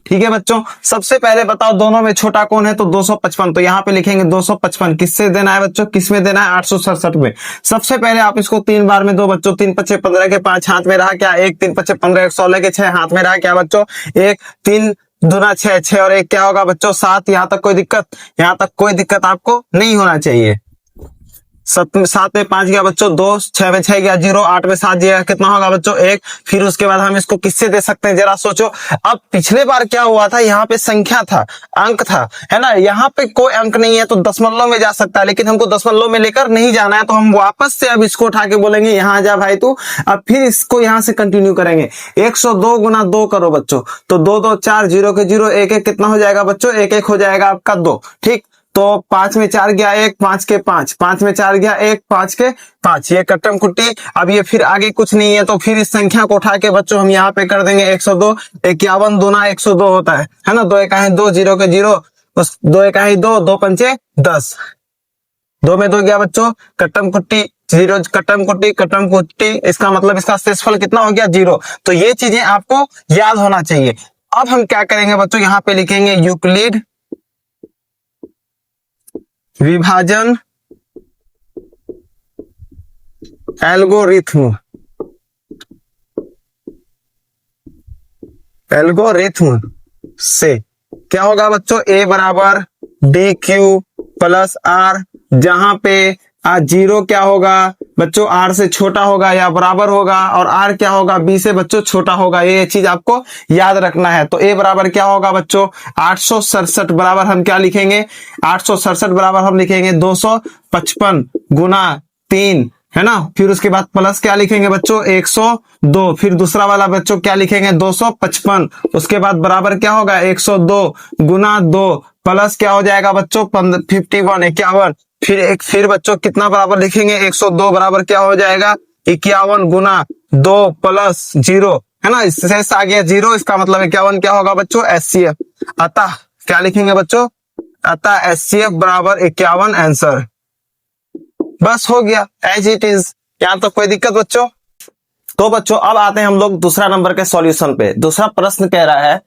ठीक है बच्चों, सबसे पहले बताओ दोनों में छोटा कौन है? तो 255। तो यहाँ पे लिखेंगे 255 किससे देना है बच्चों? किसमें देना है? 867 में। सबसे पहले आप इसको 3 बार में दो बच्चों। 3 5 15 के 5, हाथ में रहा क्या? 1, 3 5 15 1 16 के 6, हाथ में रहा क्या बच्चों? 1, 3 दूना 6, 6 और 1 क्या होगा बच्चों? 7। यहाँ तक कोई दिक्कत? यहाँ तक कोई दिक्कत आपको नहीं होना चाहिए। 7 में 5 गया बच्चों 2, 6 में 6 गया 0, 8 में 7 गया कितना होगा बच्चों? 1। फिर उसके बाद हम इसको किससे दे सकते हैं जरा सोचो। अब पिछले बार क्या हुआ था? यहाँ पे संख्या था, अंक था, है ना। यहाँ पे कोई अंक नहीं है तो दशमलव में जा सकता है, लेकिन हमको दशमलव में लेकर नहीं जाना है। तो हम वापस से अब इसको उठा के बोलेंगे यहाँ जा भाई तू। अब फिर इसको यहाँ से कंटिन्यू करेंगे। 102 गुना 2 करो बच्चों, तो 2 2 4, 0 के 0, 1 1 कितना हो जाएगा बच्चों? 1 1 हो जाएगा आपका 2। ठीक, तो 5 में 4 गया 1, 5 के 5, 5 में 4 गया 1, 5 के 5, ये कट्टम कुट्टी। अब ये फिर आगे कुछ नहीं है तो फिर इस संख्या को उठा के बच्चों हम यहाँ पे कर देंगे 102। 51 दूना 102 होता है ना। 2 1 2, 0 के 0, 2 1 2, 2 पंचे 10, 2 में 2 गया बच्चों, कट्टम कुट्टी 0, कट्टम कुट्टी। इसका मतलब इसका शेषफल कितना हो गया? 0। तो ये चीजें आपको याद होना चाहिए। अब हम क्या करेंगे बच्चों? यहाँ पे लिखेंगे यूक्लिड विभाजन एल्गोरिथ्म एल्गोरिथ्म से क्या होगा बच्चों, ए बराबर डी क्यू प्लस आर, जहां पे जीरो क्या होगा बच्चों, आर से छोटा होगा या बराबर होगा, और आर क्या होगा, बी से बच्चों छोटा होगा। ये चीज आपको याद रखना है। तो ए बराबर क्या होगा बच्चों, 867 बराबर हम क्या लिखेंगे, 867 बराबर हम लिखेंगे 255 गुना 3, है ना। फिर उसके बाद प्लस क्या लिखेंगे बच्चों, 102। फिर दूसरा वाला बच्चों क्या लिखेंगे, 255। उसके बाद बराबर क्या होगा, 102 गुना 2 प्लस क्या हो जाएगा बच्चों, 51 51। फिर बच्चों कितना बराबर लिखेंगे, 102 बराबर क्या हो जाएगा, 51 गुना 2 प्लस 0, है ना। इससे आ गया 0, इसका मतलब 51 क्या होगा बच्चों, एचसीएफ। अतः क्या लिखेंगे बच्चों, अतः एचसीएफ बराबर 51 आंसर। बस हो गया, एज इट इज। यहां तक कोई दिक्कत बच्चों? तो बच्चों अब आते हैं हम लोग दूसरा नंबर के सॉल्यूशन पे। दूसरा प्रश्न कह रहा है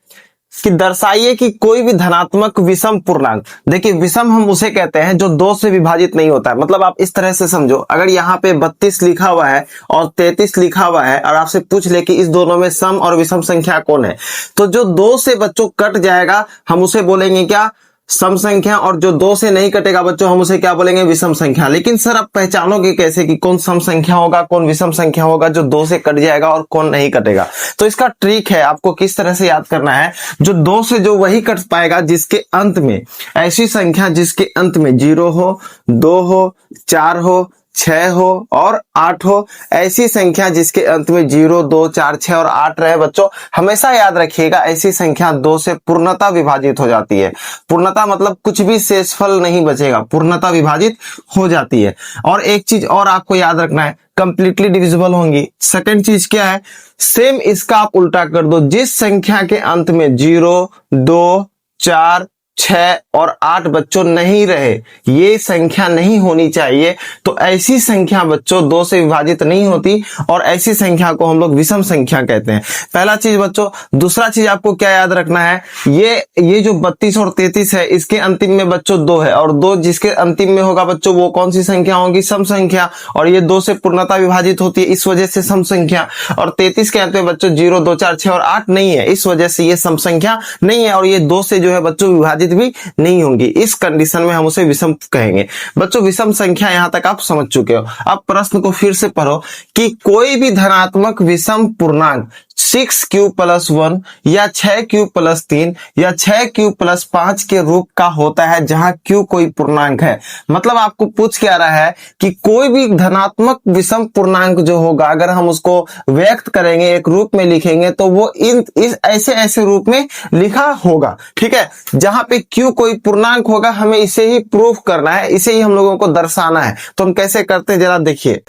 कि दर्शाइए कि कोई भी धनात्मक विषम पूर्णांक। देखिए विषम हम उसे कहते हैं जो 2 से विभाजित नहीं होता है। मतलब आप इस तरह से समझो, अगर यहाँ पे 32 लिखा हुआ है और 33 लिखा हुआ है और आपसे पूछ ले कि इस दोनों में सम और विषम संख्या कौन है, तो जो 2 से बच्चों कट जाएगा हम उसे बोलेंगे क्या, सम संख्या, और जो 2 से नहीं कटेगा बच्चों हम उसे क्या बोलेंगे, विषम संख्या। लेकिन सर आप पहचानोगे कैसे कि कौन सम संख्या होगा, कौन विषम संख्या होगा, जो 2 से कट जाएगा और कौन नहीं कटेगा? तो इसका ट्रिक है, आपको किस तरह से याद करना है, जो 2 से जो वही कट पाएगा जिसके अंत में ऐसी संख्या जिसके अंत में 0 हो, 2 हो, 4 हो, 6 हो और 8 हो। ऐसी संख्या जिसके अंत में 0, 2, 4, 6 और 8 रहे बच्चों, हमेशा याद रखिएगा ऐसी संख्या 2 से पूर्णतः विभाजित हो जाती है। पूर्णतः मतलब कुछ भी शेषफल नहीं बचेगा, पूर्णतः विभाजित हो जाती है। और एक चीज और आपको याद रखना है, कंप्लीटली डिविजिबल होंगी। सेकंड चीज क्या है, सेम इसका आप उल्टा कर दो, जिस संख्या के अंत में 0, 2, 4, 6 और 8 बच्चों नहीं रहे, ये संख्या नहीं होनी चाहिए। तो ऐसी संख्या बच्चों 2 से विभाजित नहीं होती और ऐसी संख्या को हम लोग विषम संख्या कहते हैं। पहला चीज बच्चों। दूसरा चीज आपको क्या याद रखना है, ये जो 32 और 33 है, इसके अंतिम में बच्चों 2 है, और 2 जिसके अंतिम में होगा बच्चों वो कौन सी संख्या होगी, सम संख्या, और ये 2 से पूर्णतः विभाजित होती है, इस वजह से सम संख्या। और 33 के अंत में बच्चों 0, 2, 4, 6 और 8 नहीं है, इस वजह से ये सम संख्या नहीं है, और ये 2 से जो है बच्चों विभाजित भी नहीं होंगी। इस कंडीशन में हम उसे विषम कहेंगे। बच्चों विषम संख्या यहां तक आप समझ चुके हो। अब प्रश्न को फिर से पढ़ो कि कोई भी धनात्मक विषम पूर्णांक 6q + 1 या 6q + 3 या 6q + 5 के रूप का होता है, जहां q कोई पूर्णांक है। मतलब आपको पूछ क्या रहा है कि कोई भी धनात्मक विषम पूर्णांक जो होगा, अगर हम उसको व्यक्त करेंगे, एक रूप में लिखेंगे, तो वो इस ऐसे रूप में लिखा होगा। ठीक है, जहां पे q कोई पूर्णांक होगा, हमें इसे ही प्रूफ करना है, इसे ही हम लोगों को दर्शाना है। तो हम कैसे करते हैं जरा देखिए।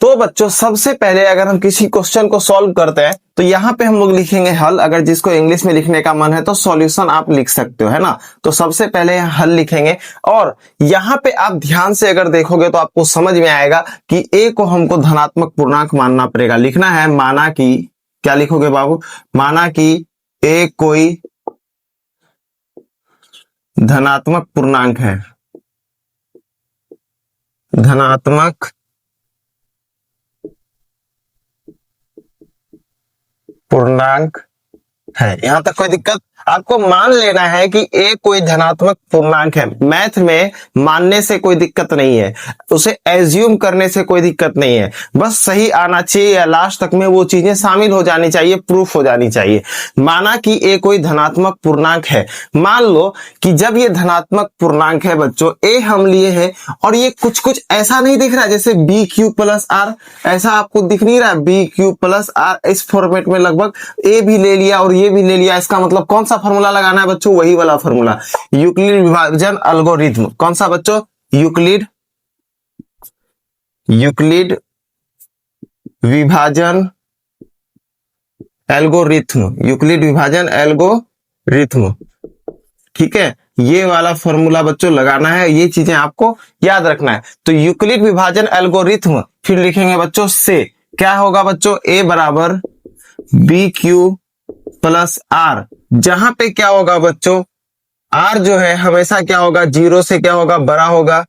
तो बच्चों सबसे पहले अगर हम किसी क्वेश्चन को सॉल्व करते हैं तो यहाँ पे हम लोग लिखेंगे हल। अगर जिसको इंग्लिश में लिखने का मन है तो सॉल्यूशन आप लिख सकते हो, है ना। तो सबसे पहले हल लिखेंगे, और यहाँ पे आप ध्यान से अगर देखोगे तो आपको समझ में आएगा कि a को हमको धनात्मक पूर्णांक मानना पड़ेगा। लिखना है माना कि, क्या लिखोगे बाबू, माना कि a कोई धनात्मक पूर्णांक है, धनात्मक पूर्णांक है। यहां तक कोई दिक्कत? आपको मान लेना है कि a कोई धनात्मक पूर्णांक है। मैथ में मानने से कोई दिक्कत नहीं है, उसे एज्यूम करने से कोई दिक्कत नहीं है, बस सही आना चाहिए या लास्ट तक में वो चीजें शामिल हो जानी चाहिए, प्रूफ हो जानी चाहिए। माना कि a कोई धनात्मक पूर्णांक है। मान लो कि जब ये धनात्मक पूर्णांक है बच्चों, a हम लिए हैं, और ये कुछ ऐसा नहीं दिख रहा है जैसे bq + r, ऐसा आपको दिख नहीं रहा है bq + r। इस फॉर्मेट में लगभग a भी ले लिया और ये भी ले लिया। इसका मतलब कौन सा फॉर्मूला लगाना है बच्चों, वही वाला फॉर्मूला, यूक्लिड विभाजन एल्गोरिथ्म। कौन सा बच्चों, यूक्लिड विभाजन एल्गोरिथ्म, यूक्लिड विभाजन एल्गोरिथ्म। ठीक है, ये वाला फॉर्मूला बच्चों लगाना है, ये चीजें आपको याद रखना है। तो यूक्लिड विभाजन एल्गोरिथ्म, फिर लिखेंगे बच्चों से, क्या होगा बच्चों, a बराबर bq + r, जहां पे क्या होगा बच्चों, r जो है हमेशा क्या होगा, 0 से क्या होगा, बड़ा होगा।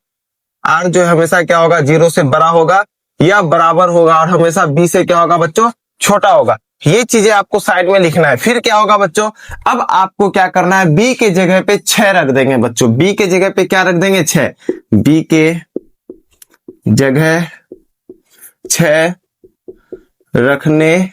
r जो है हमेशा क्या होगा, 0 से बड़ा होगा या बराबर होगा, और हमेशा b से क्या होगा बच्चों, छोटा होगा। ये चीजें आपको साइड में लिखना है। फिर क्या होगा बच्चों, अब आपको क्या करना है, बी के जगह पे 6 रख देंगे बच्चों। बी के जगह पे क्या रख देंगे, 6। बी के जगह 6 रखने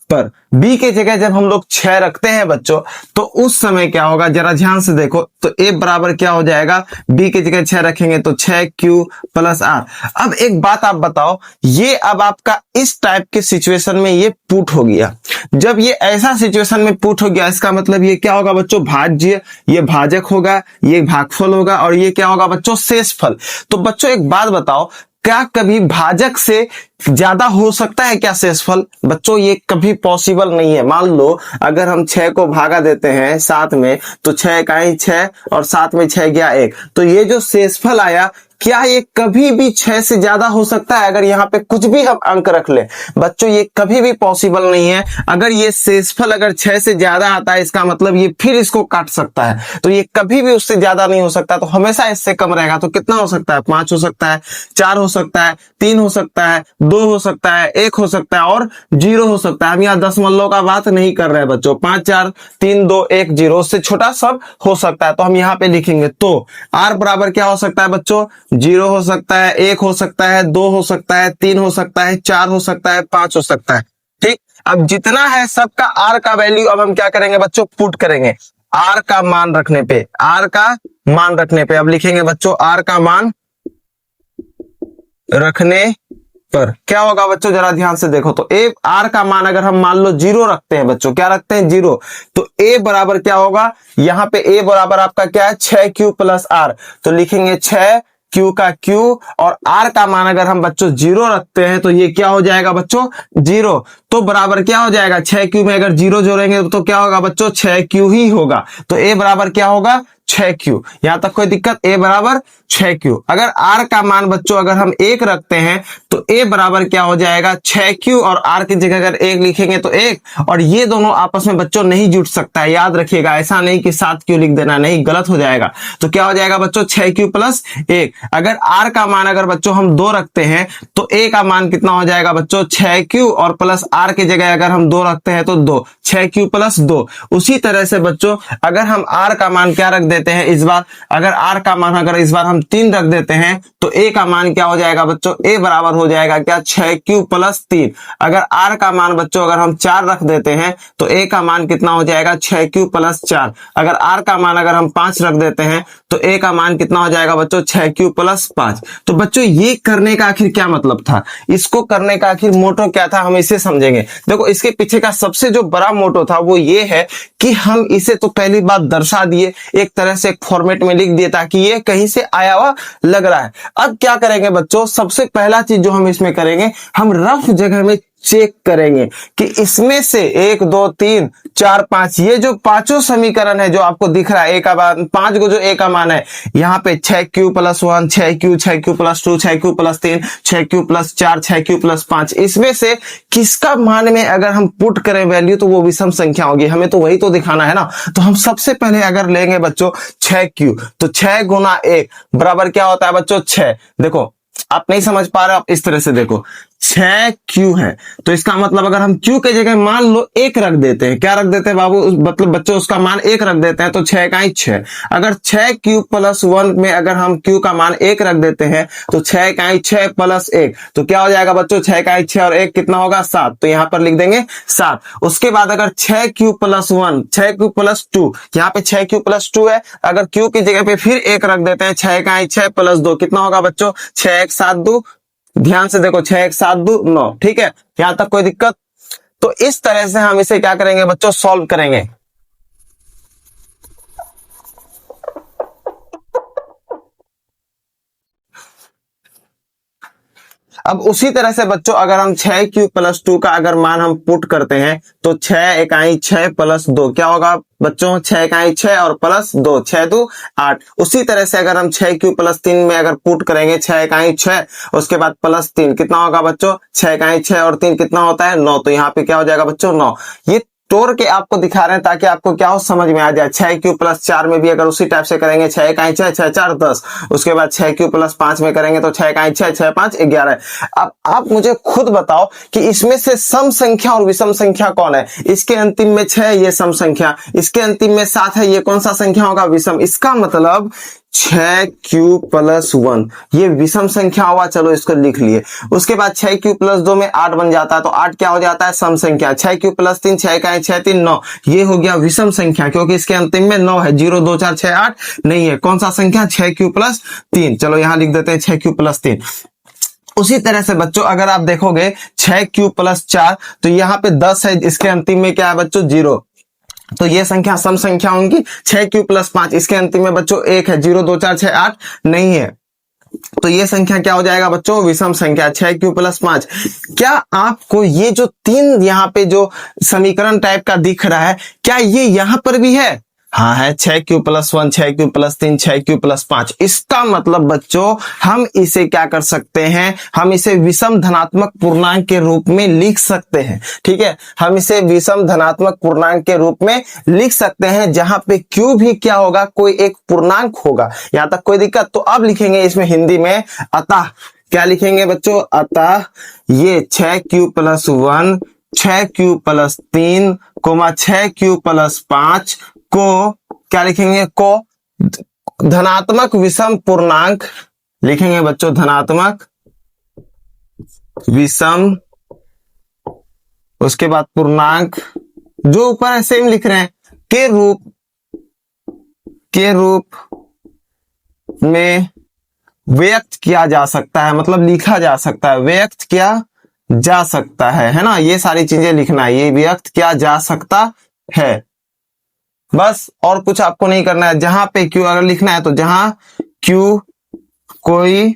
पर, बी के जगह जब हम लोग 6 रखते हैं बच्चों, तो उस समय क्या होगा, जरा ध्यान से देखो। तो ए बराबर क्या हो जाएगा, बी के जगह 6 रखेंगे तो 6q प्लस आर। अब एक बात आप बताओ, ये अब आपका इस टाइप के सिचुएशन में ये पुट हो गया। जब ये ऐसा सिचुएशन में पुट हो गया, इसका मतलब ये क्या होगा बच्चों, भाज्य, ये भाजक होगा, ये भागफल होगा, और ये क्या होगा बच्चों, शेषफल। तो बच्चों एक बात बताओ, क्या कभी भाजक से ज्यादा हो सकता है क्या शेषफल? बच्चों ये कभी पॉसिबल नहीं है। मान लो अगर हम 6 को भागा देते हैं 7 में, तो 6 का ही 6 और 7 में 6 गया 1, तो ये जो शेषफल आया, क्या ये कभी भी 6 से ज्यादा हो सकता है? अगर यहाँ पे कुछ भी हम अंक रख ले बच्चों, ये कभी भी पॉसिबल नहीं है। अगर ये शेषफल अगर 6 से ज्यादा आता है, इसका मतलब ये फिर इसको काट सकता है, तो ये कभी भी उससे ज्यादा नहीं हो सकता, तो हमेशा इससे कम रहेगा। तो कितना हो सकता है, 5 हो सकता है, 4 हो सकता है, 3 हो सकता है, 2 हो सकता है, 1 हो सकता है और 0 हो सकता है। हम यहाँ दशमलव का बात नहीं कर रहे हैं बच्चों। 5 4 3 2 1 0, उससे छोटा सब हो सकता है। तो हम यहाँ पे लिखेंगे, तो r बराबर क्या हो सकता है बच्चों, 0 हो सकता है, 1 हो सकता है, 2 हो सकता है, 3 हो सकता है, 4 हो सकता है, 5 हो सकता है। ठीक, अब जितना है सबका r का वैल्यू अब हम क्या करेंगे बच्चों, पुट करेंगे। r का मान रखने पे, r का मान रखने पे अब लिखेंगे बच्चों, r का मान रखने पर क्या होगा बच्चों, जरा ध्यान से देखो। तो ए आर का मान अगर हम मान लो 0 रखते हैं बच्चों, क्या रखते हैं, 0, तो ए बराबर क्या होगा, यहाँ पे ए बराबर आपका क्या है, 6q प्लस आर। तो लिखेंगे 6q का q, और r का मान अगर हम बच्चों 0 रखते हैं, तो ये क्या हो जाएगा बच्चों, 0। तो बराबर क्या हो जाएगा, 6q में अगर 0 जोड़ेंगे तो क्या होगा बच्चों, 6q ही होगा। तो ए बराबर क्या होगा, 6q। यहां तक कोई दिक्कत, a बराबर 6q। अगर r का मान बच्चों अगर हम 1 रखते हैं, तो a बराबर क्या हो जाएगा, 6q, और r की जगह अगर 1 लिखेंगे तो 1, और ये दोनों आपस में बच्चों नहीं जुड़ सकता है, याद रखिएगा। ऐसा नहीं कि 7q लिख देना, नहीं, गलत हो जाएगा। तो क्या हो जाएगा बच्चों, 6q प्लस 1। अगर r का मान अगर बच्चों हम 2 रखते हैं, तो a का मान कितना हो जाएगा बच्चों, 6q, और प्लस r की जगह अगर हम 2 रखते हैं तो 2, 6q प्लस 2। उसी तरह से बच्चों अगर हम r का मान क्या रख देते हैं इस बार, अगर r का मान अगर इस बार हम 3 रख देते हैं, तो a का मान क्या हो जाएगा बच्चों, a बराबर हो जाएगा क्या, 6q प्लस 3। अगर r का मान बच्चों अगर हम 4 रख देते हैं, तो a का मान कितना हो जाएगा, 6q प्लस 4। अगर r का मान अगर हम 5 रख देते हैं, तो a का मान कितना हो जाएगा बच्चों, 6q प्लस 5। तो बच्चों ये करने का आखिर क्या मतलब था, इसको करने का आखिर मोटो क्या था, हम इसे समझेंगे। देखो इसके पीछे का सबसे जो बड़ा मोटो था वो ये है कि हम इसे तो पहली बात दर्शा दिए, एक तरह से एक फॉर्मेट में लिख दिए, ताकि ये कहीं से आया हुआ लग रहा है। अब क्या करेंगे बच्चों, सबसे पहला चीज जो हम इसमें करेंगे, हम रफ जगह में चेक करेंगे कि इसमें से 1 2 3 4 5, ये जो पांचों समीकरण है जो आपको दिख रहा है, ए का मान 5 को जो ए का मान है, यहाँ पे 6q plus 1, 6q, 6q plus 2, 6q plus 3, 6q plus 4, 6q plus 5, इसमें से किसका मान में अगर हम पुट करें वैल्यू, तो वो विषम संख्या होगी। हमें तो वही तो दिखाना है ना। तो हम सबसे पहले अगर लेंगे बच्चों 6q, तो 6 गुना 1 बराबर क्या होता है बच्चों, 6। देखो आप नहीं समझ पा रहे, आप इस तरह से देखो, 6q है, तो इसका मतलब अगर हम q के जगह मान लो 1 रख देते हैं, क्या रख देते हैं बाबू, मतलब बच्चों उसका मान 1 रख देते हैं, तो 6 का ही 6। अगर 6q प्लस 1 में अगर हम q का मान 1 रख देते हैं, तो 6 का ही 6 प्लस 1, तो क्या हो जाएगा बच्चों, 6 का ही 6 और 1 कितना होगा, 7। तो यहाँ पर लिख देंगे 7। उसके बाद अगर 6q प्लस 1, 6q प्लस 2, यहाँ पे 6q प्लस 2 है, अगर q की जगह पे फिर 1 रख देते हैं, 6 का ही 6 प्लस 2 कितना होगा बच्चों, 6 1 7 2, ध्यान से देखो, 6 1 7 2 9। ठीक है, यहां तक कोई दिक्कत? तो इस तरह से हम इसे क्या करेंगे बच्चों, सॉल्व करेंगे। अब उसी तरह से बच्चों अगर हम 6q प्लस 2 का अगर मान हम पुट करते हैं, तो 6 इकाई 6 प्लस 2 क्या होगा बच्चों, 6 इकाई 6 और प्लस 2, 6 2 8। उसी तरह से अगर हम 6q प्लस 3 में अगर पुट करेंगे, 6 इकाई 6 उसके बाद प्लस 3 कितना होगा बच्चों, 6 इकाई 6 और 3 कितना होता है, 9। तो यहाँ पे क्या हो जाएगा बच्चों, 9। ये तोड़ के आपको दिखा रहे हैं ताकि आपको क्या हो समझ में आ जाए। 6q+4 में भी अगर उसी टाइप से करेंगे 6 का 6 6 4 10, उसके बाद 6q+5 में करेंगे तो 6 का 6 6 5 11। अब आप मुझे खुद बताओ कि इसमें से सम संख्या और विषम संख्या कौन है। इसके अंतिम में 6 ये सम संख्या, इसके अंतिम में 7 है, ये कौन सा संख्या होगा, विषम। इसका मतलब 6q+1 ये विषम संख्या हुआ, चलो इसको लिख लिए। उसके बाद 6q+2 में 8 बन जाता है, तो 8 क्या हो जाता है, सम संख्या। 6q+3 6 का 6 3 9, ये हो गया विषम संख्या क्योंकि इसके अंतिम में 9 है। 0 2 4 6 8 नहीं है, कौन सा संख्या, 6q+3। चलो यहां लिख देते हैं 6q+3। उसी तरह से बच्चों अगर आप देखोगे 6q+4 तो यहाँ पे 10 है, इसके अंतिम में क्या है बच्चों, 0, तो ये संख्या सम संख्या होंगी। 6q+5 इसके अंतिम में बच्चों 1 है, 0 2 4 6 8 नहीं है, तो ये संख्या क्या हो जाएगा बच्चों, विषम संख्या। 6q+5। क्या आपको ये जो 3 यहाँ पे जो समीकरण टाइप का दिख रहा है, क्या ये यहां पर भी है, हाँ है, 6q+1 6q+3 6q+5। इसका मतलब बच्चों हम इसे क्या कर सकते हैं, हम इसे विषम धनात्मक पूर्णांक के रूप में लिख सकते हैं। ठीक है, हम इसे विषम धनात्मक पूर्णांक के रूप में लिख सकते हैं, जहां पे q भी क्या होगा, कोई एक पूर्णांक होगा। यहां तक कोई दिक्कत। तो अब लिखेंगे इसमें हिंदी में, अतः क्या लिखेंगे बच्चों, अतः ये 6q+1 6q+3 6q+5 को क्या लिखेंगे, को धनात्मक विषम पूर्णांक लिखेंगे बच्चों, धनात्मक विषम, उसके बाद पूर्णांक जो ऊपर है सेम लिख रहे हैं, के रूप में व्यक्त किया जा सकता है, मतलब लिखा जा सकता है, व्यक्त किया जा सकता है ना, ये सारी चीजें लिखना है, ये व्यक्त किया जा सकता है, बस और कुछ आपको नहीं करना है। जहां पे q अगर लिखना है तो जहां q कोई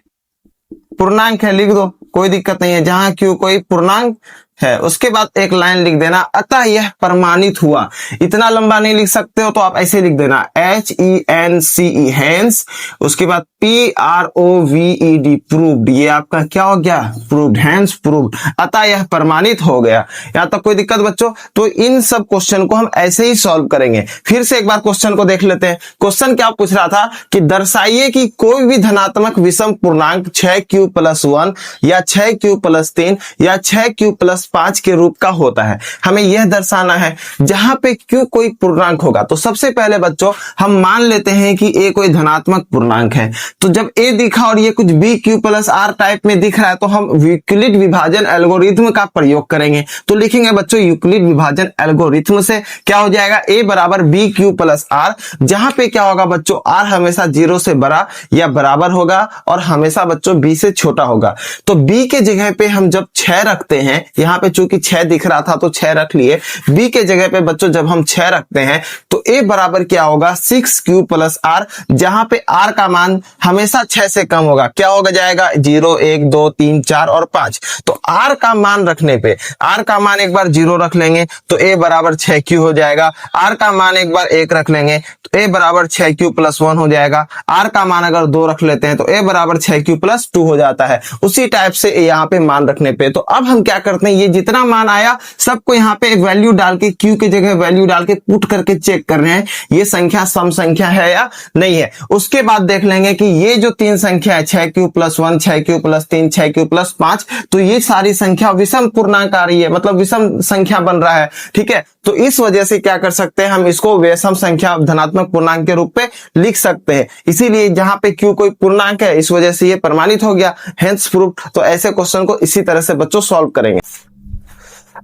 पूर्णांक है लिख दो, कोई दिक्कत नहीं है, जहां q कोई पूर्णांक है। उसके बाद एक लाइन लिख देना, अतः यह प्रमाणित हुआ। इतना लंबा नहीं लिख सकते हो तो आप ऐसे लिख देना, HENCE हेंस, उसके बाद PROVED प्रूव्ड, ये आपका क्या हो गया, प्रूव्ड, हेंस प्रूव्ड, अतः यह प्रमाणित हो गया। यहां तक कोई दिक्कत बच्चों। तो इन सब क्वेश्चन को हम ऐसे ही सॉल्व करेंगे। फिर से एक बार क्वेश्चन को देख लेते हैं। क्वेश्चन क्या पूछ रहा था कि दर्शाइए कि कोई भी धनात्मक विषम पूर्णांक 6q+1 या 6q+3 या 6q+5 के रूप का होता है। हमें यह दर्शाना है जहां पे q कोई पूर्णांक होगा। तो सबसे पहले बच्चों हम मान लेते हैं कि a कोई धनात्मक पूर्णांक है। तो जब a दिखा और ये कुछ bq+r टाइप में दिख रहा है तो हम यूक्लिड विभाजन एल्गोरिथ्म का प्रयोग करेंगे। तो लिखेंगे बच्चों यूक्लिड विभाजन एल्गोरिथ्म से क्या हो जाएगा, a बराबर bq+r, जहां पे क्या होगा बच्चों, r हमेशा 0 से बड़ा या बराबर होगा और हमेशा बच्चों b से छोटा होगा। तो b के जगह पे हम जब 6 रखते हैं, यहाँ पे चूंकि 6 दिख रहा था तो 6 रख लिए, b के जगह पे बच्चों जब हम 6 रखते हैं तो a बराबर क्या होगा, 6q+r, जहां पे r का मान हमेशा 6 से कम होगा। क्या होगा जाएगा, 0 1 2 3 4 और 5। तो r का मान रखने पे, r का मान एक बार 0 रख लेंगे तो a बराबर 6q हो जाएगा। r का मान एक बार 1 रख लेंगे तो a बराबर 6q+1 हो जाएगा। r का मान अगर 2 रख लेते हैं तो a बराबर 6q+2 हो जाता है। उसी टाइप से यहाँ पे मान रखने पे, तो अब हम क्या करते हैं, ये जितना मान आया सबको यहाँ पे एक वैल्यू डाल के, q के जगह वैल्यू डाल के पुट करके चेक कर रहे हैं ये संख्या सम संख्या है या नहीं है। उसके बाद देख लेंगे कि ये जो 3 संख्या है, 6q+1 6q+3 6q+5, तो ये सारी संख्या विषम पूर्णांक आ रही है, मतलब विषम संख्या बन रहा है। ठीक है, तो इस वजह से क्या कर सकते हैं, हम इसको विषम संख्या धनात्मक पूर्णांक के रूप में लिख सकते हैं। इसीलिए जहां पे q कोई पूर्णांक है इस वजह से ये प्रमाणित हो गया, हेंस प्रूव्ड। तो ऐसे क्वेश्चन को इसी तरह से बच्चों सॉल्व करेंगे।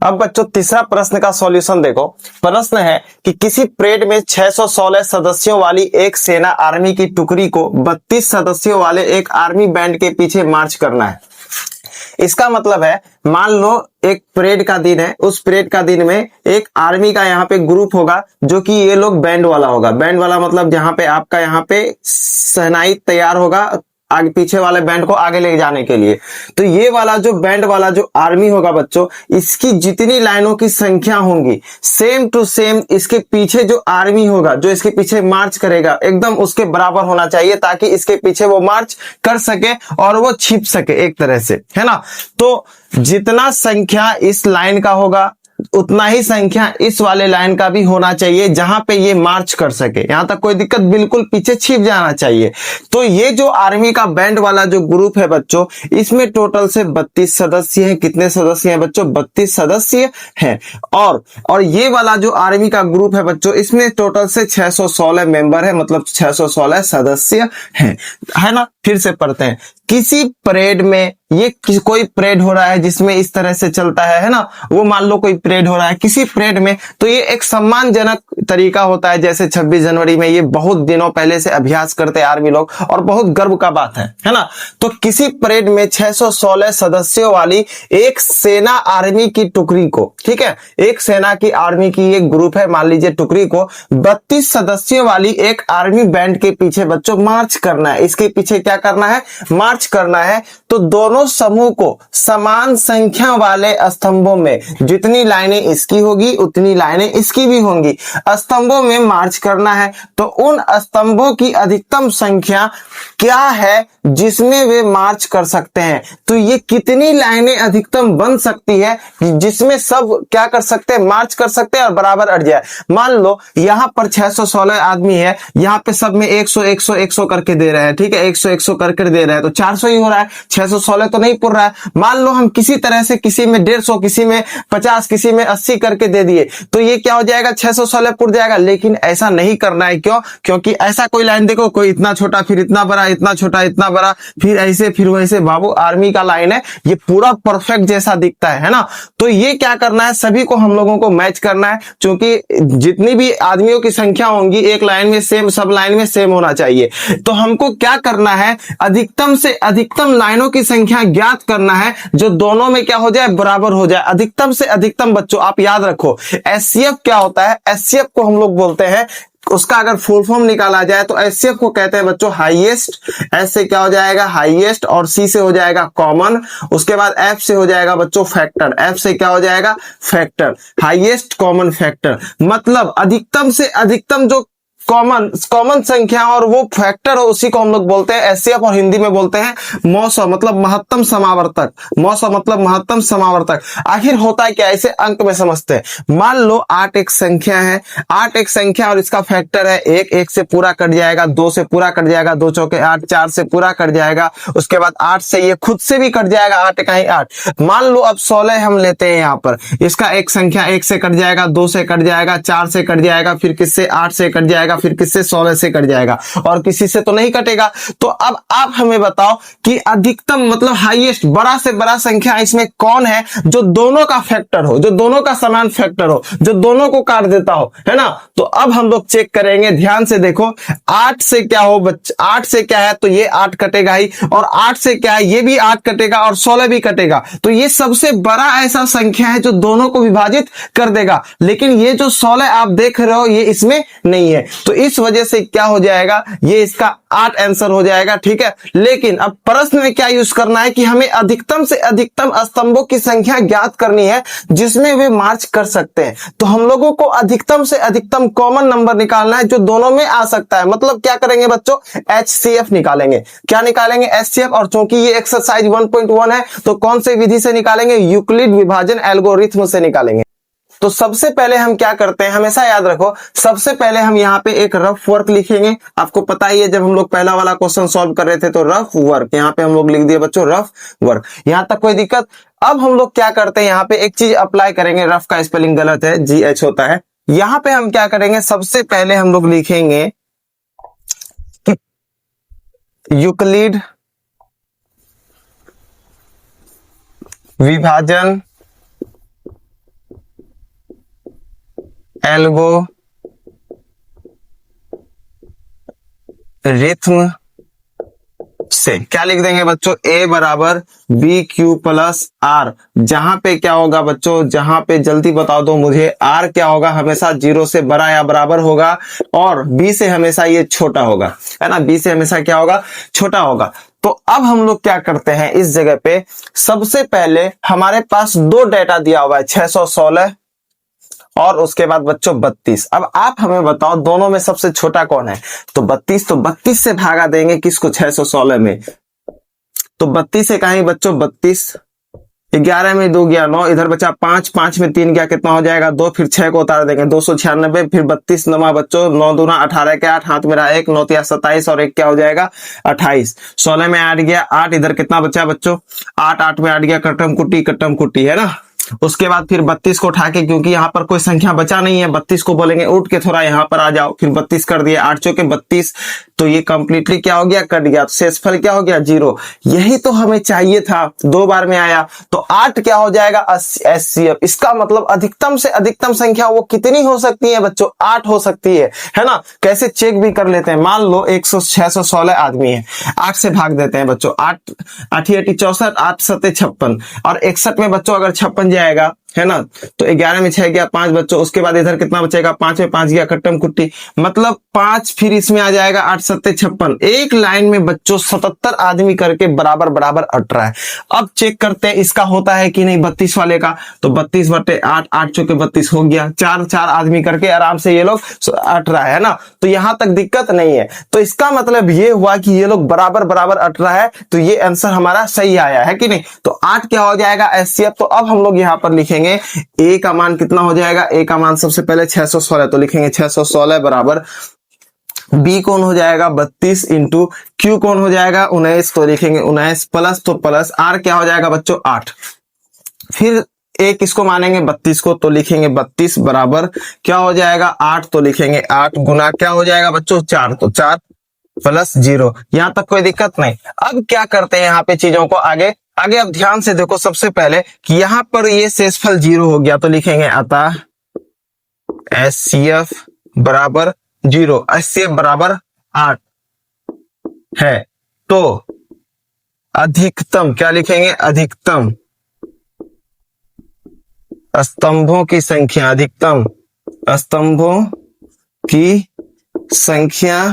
अब बच्चों तीसरा प्रश्न का सॉल्यूशन देखो। प्रश्न है कि किसी परेड में 616 सदस्यों वाली एक सेना आर्मी की टुकड़ी को 32 सदस्यों वाले एक आर्मी बैंड के पीछे मार्च करना है। इसका मतलब है, मान लो एक परेड का दिन है, उस परेड का दिन में एक आर्मी का यहाँ पे ग्रुप होगा जो कि ये लोग बैंड वाला होगा। बैंड वाला मतलब जहाँ पे आपका यहाँ पे शहनाई तैयार होगा आगे पीछे वाले बैंड को आगे ले जाने के लिए। तो ये वाला जो बैंड वाला जो आर्मी होगा बच्चों, इसकी जितनी लाइनों की संख्या होंगी सेम टू सेम इसके पीछे जो आर्मी होगा, जो इसके पीछे मार्च करेगा, एकदम उसके बराबर होना चाहिए, ताकि इसके पीछे वो मार्च कर सके और वो छिप सके एक तरह से, है ना। तो जितना संख्या इस लाइन का होगा उतना ही संख्या इस वाले लाइन का भी होना चाहिए जहां पे ये मार्च कर सके। यहां तक कोई दिक्कत, बिल्कुल पीछे छिप जाना चाहिए। तो ये जो आर्मी का बैंड वाला जो ग्रुप है बच्चों, इसमें टोटल से 32 सदस्य हैं। कितने सदस्य हैं बच्चों? 32 सदस्य हैं। और ये वाला जो आर्मी का ग्रुप है बच्चों, इसमें टोटल से 616 मेंबर है, मतलब 616 सदस्य हैं, है ना। फिर से पढ़ते हैं। किसी परेड में, ये कोई परेड हो रहा है जिसमें इस तरह से चलता है ना, वो मान लो कोई परेड हो रहा है किसी परेड में, तो ये एक सम्मानजनक तरीका होता है। जैसे 26 जनवरी में ये बहुत दिनों पहले से अभ्यास करते हैं आर्मी लोग, और बहुत गर्व का बात है ना। तो किसी परेड में 616 सदस्यों वाली एक सेना आर्मी की टुकड़ी को, ठीक है, एक सेना की आर्मी की एक ग्रुप है, मान लीजिए टुकड़ी को 32 सदस्यों वाली एक आर्मी बैंड के पीछे बच्चों मार्च करना है। इसके पीछे क्या करना है? मार्च करना है। तो दोनों समूह को समान संख्या वाले स्तंभों में, जितनी लाइनें इसकी होगी उतनी लाइनें इसकी भी होंगी, स्तंभों में मार्च करना है। तो उन स्तंभों की अधिकतम संख्या क्या है जिसमें वे मार्च कर सकते हैं? तो ये कितनी लाइनें अधिकतम बन सकती है जिसमें सब क्या कर सकते हैं? मार्च कर सकते हैं और बराबर अट जाए। मान लो यहां पर 616 आदमी है, यहां पे सब में 100 100 100 करके दे रहे हैं, ठीक है, 100 100 करके दे रहे हैं, तो 400 ही हो रहा है, 616 तो नहीं पुर रहा है। मान लो हम किसी तरह से किसी में 150, किसी में 50, किसी में 80 करके दे दिए, तो ये क्या हो जाएगा? 616 पुर जाएगा। लेकिन ऐसा नहीं करना है। क्यों? क्योंकि ऐसा कोई लाइन देखो, कोई इतना छोटा, फिर इतना बड़ा, इतना छोटा, इतना बड़ा, फिर ऐसे, फिर वैसे। बाबू आर्मी का लाइन है, ये पूरा परफेक्ट जैसा दिखता है ना। तो ये क्या करना है? सभी को हम लोगों को मैच करना है, क्योंकि जितनी भी आदमियों की संख्या होंगी एक लाइन में सेम, सब लाइन में सेम होना चाहिए। तो हमको क्या करना है? अधिकतम से अधिकतम लाइनों की संख्या ज्ञात करना है जो दोनों में क्या हो जाए? बराबर हो जाए। अधिकतम से अधिकतम बच्चों आप याद रखो, एचसीएफ क्या होता है? एचसीएफ को हम लोग बोलते हैं, उसका अगर फुल फॉर्म निकाला जाए तो एचसीएफ को कहते हैं बच्चों हाईएस्ट। एस से क्या हो जाएगा? हाईएस्ट, और सी से हो जाएगा कॉमन, उसके बाद एफ से हो जाएगा बच्चों फैक्टर। एफ से क्या हो जाएगा? Factor, highest common factor. मतलब अधिकतम से अधिकतम जो कॉमन संख्या और वो फैक्टर हो, उसी को हम लोग बोलते हैं एचसीएफ, और हिंदी में बोलते हैं मौसम, मतलब महत्तम समावर्तक। मौसम मतलब महत्तम समावर्तक। आखिर होता है क्या? इसे अंक में समझते हैं। मान लो 8 एक संख्या है, 8 एक संख्या और इसका फैक्टर है 1, 1 से पूरा कट जाएगा, 2 से पूरा कट जाएगा, 2 चौके 8, 4 से पूरा कट जाएगा, उसके बाद 8 से ये खुद से भी कट जाएगा, 8 का ही 8। मान लो अब 16 हम लेते हैं यहाँ पर, इसका एक संख्या 1 से कट जाएगा, 2 से कट जाएगा, 4 से कट जाएगा, फिर किससे? 8 से कट जाएगा, फिर किससे? 16 से कट जाएगा, और किसी से तो नहीं कटेगा। तो अब आप हमें बताओ कि अधिकतम मतलब हाईएस्ट, बड़ा से बड़ा संख्या इसमें कौन है जो दोनों का फैक्टर हो, जो दोनों का समान फैक्टर हो, जो दोनों को काट देता हो, है ना। तो अब हम लोग चेक करेंगे, ध्यान से देखो। 8 से क्या हो बच्चे? 8 से क्या है? तो ये 8 कटेगा ही, और 8 से क्या है? ये भी 8 कटेगा, और 16 भी कटेगा। तो ये सबसे बड़ा ऐसा संख्या है जो दोनों को विभाजित कर देगा। लेकिन ये जो 16 आप देख रहे हो ये इसमें नहीं है, तो इस वजह से क्या हो जाएगा? ये इसका 8 आंसर हो जाएगा, ठीक है। लेकिन अब प्रश्न में क्या यूज करना है कि हमें अधिकतम से अधिकतम स्तंभों की संख्या ज्ञात करनी है जिसमें वे मार्च कर सकते हैं। तो हम लोगों को अधिकतम से अधिकतम कॉमन नंबर निकालना है जो दोनों में आ सकता है। मतलब क्या करेंगे बच्चों? एचसीएफ निकालेंगे। क्या निकालेंगे? एचसीएफ। और चूंकि ये एक्सरसाइज 1.1 है तो कौन से विधि से निकालेंगे? यूक्लिड विभाजन एल्गोरिथ्म से निकालेंगे। तो सबसे पहले हम क्या करते हैं, हमेशा याद रखो, सबसे पहले हम यहाँ पे एक रफ वर्क लिखेंगे। आपको पता ही है जब हम लोग पहला वाला क्वेश्चन सॉल्व कर रहे थे तो रफ वर्क, यहाँ पे हम लोग लिख दिए बच्चों रफ वर्क। यहाँ तक कोई दिक्कत? अब हम लोग क्या करते हैं, यहाँ पे एक चीज अप्लाई करेंगे। रफ का स्पेलिंग गलत है, GH होता है। यहाँ पे हम क्या करेंगे, सबसे पहले हम लोग लिखेंगे यूक्लिड विभाजन एल्गोरिथ्म से क्या लिख देंगे बच्चों? A बराबर BQ प्लस R। जहां पे क्या होगा बच्चों? जहां पे जल्दी बता दो मुझे, R क्या होगा? हमेशा 0 से बड़ा या बराबर होगा, और B से हमेशा ये छोटा होगा, है ना। B से हमेशा क्या होगा? छोटा होगा। तो अब हम लोग क्या करते हैं, इस जगह पे सबसे पहले हमारे पास 2 डेटा दिया हुआ है, 616 और उसके बाद बच्चों 32। अब आप हमें बताओ दोनों में सबसे छोटा कौन है? तो 32, तो 32 से भागा देंगे किसको? 616 में। तो 32 से कहीं बच्चों 32 11 में 2 गया 9, इधर बचा 5, 5 में 3 गया, कितना हो जाएगा 2, फिर 6 को उतार देंगे 296, फिर 32 नमा बच्चों, 9 दूना 18 के 8, हाथ में रहा 1, 9 तिया 27 और 1 क्या हो जाएगा 28। 16 में 8 गया 8, इधर कितना बचा बच्चों 8, 8 में 8 गया, कट्टम कुट्टी है ना। उसके बाद फिर 32 को उठा के, क्योंकि यहाँ पर कोई संख्या बचा नहीं है, 32 को बोलेंगे उठ के थोड़ा यहाँ पर आ जाओ, फिर 32 कर दिए, 8 चौके 32, तो ये कंप्लीटली क्या हो गया कट गया, तो शेषफल क्या हो गया 0। यही तो हमें चाहिए था, 2 बार में आया, तो 8 क्या हो जाएगा HCF। इसका मतलब अधिकतम से अधिकतम संख्या वो कितनी हो सकती है बच्चों 8 हो सकती है ना। कैसे चेक भी कर लेते हैं, मान लो 616 आदमी है, 8 से भाग देते हैं बच्चों, 8 8 64, 8 7 56, और 61 में बच्चों अगर 56 जाएगा है ना, तो 11 में 6 गया 5 बच्चों, उसके बाद इधर कितना बचेगा 5 में 5 गया, कट्टम कुट्टी, मतलब 5 फिर इसमें आ जाएगा 8 7 56। एक लाइन में बच्चों 77 आदमी करके बराबर बराबर अट रहा है। अब चेक करते हैं इसका होता है कि नहीं 32 वाले का, तो 32 बटे 8, 8 चौके 32 हो गया, 4 आदमी करके आराम से ये लोग अट रहा है ना, तो यहां तक दिक्कत नहीं है। तो इसका मतलब ये हुआ कि ये लोग बराबर बराबर अट रहा है, तो ये आंसर हमारा सही आया है कि नहीं। तो 8 क्या हो जाएगा HCF। तो अब हम लोग यहां पर लिखेंगे ए का मान कितना हो जाएगा, ए का मान सबसे पहले 616, तो लिखेंगे 616 बराबर बी कौन हो जाएगा 32 इंटू क्यू कौन हो जाएगा 19, तो लिखेंगे 19 प्लस, तो प्लस आर क्या हो जाएगा बच्चों 8, फिर एक इसको मानेंगे 32 को, तो लिखेंगे 32 बराबर क्या हो जाएगा 8, तो लिखेंगे 8 गुना क्या हो जाएगा बच्चों 4, तो 4 प्लस 0। यहां तक कोई दिक्कत नहीं। अब क्या करते हैं यहाँ पे चीजों को आगे आगे अब ध्यान से देखो, सबसे पहले कि यहां पर ये शेषफल 0 हो गया, तो लिखेंगे अतः HCF बराबर 0, HCF बराबर 8 है, तो अधिकतम क्या लिखेंगे, अधिकतम स्तंभों की संख्या, अधिकतम स्तंभों की संख्या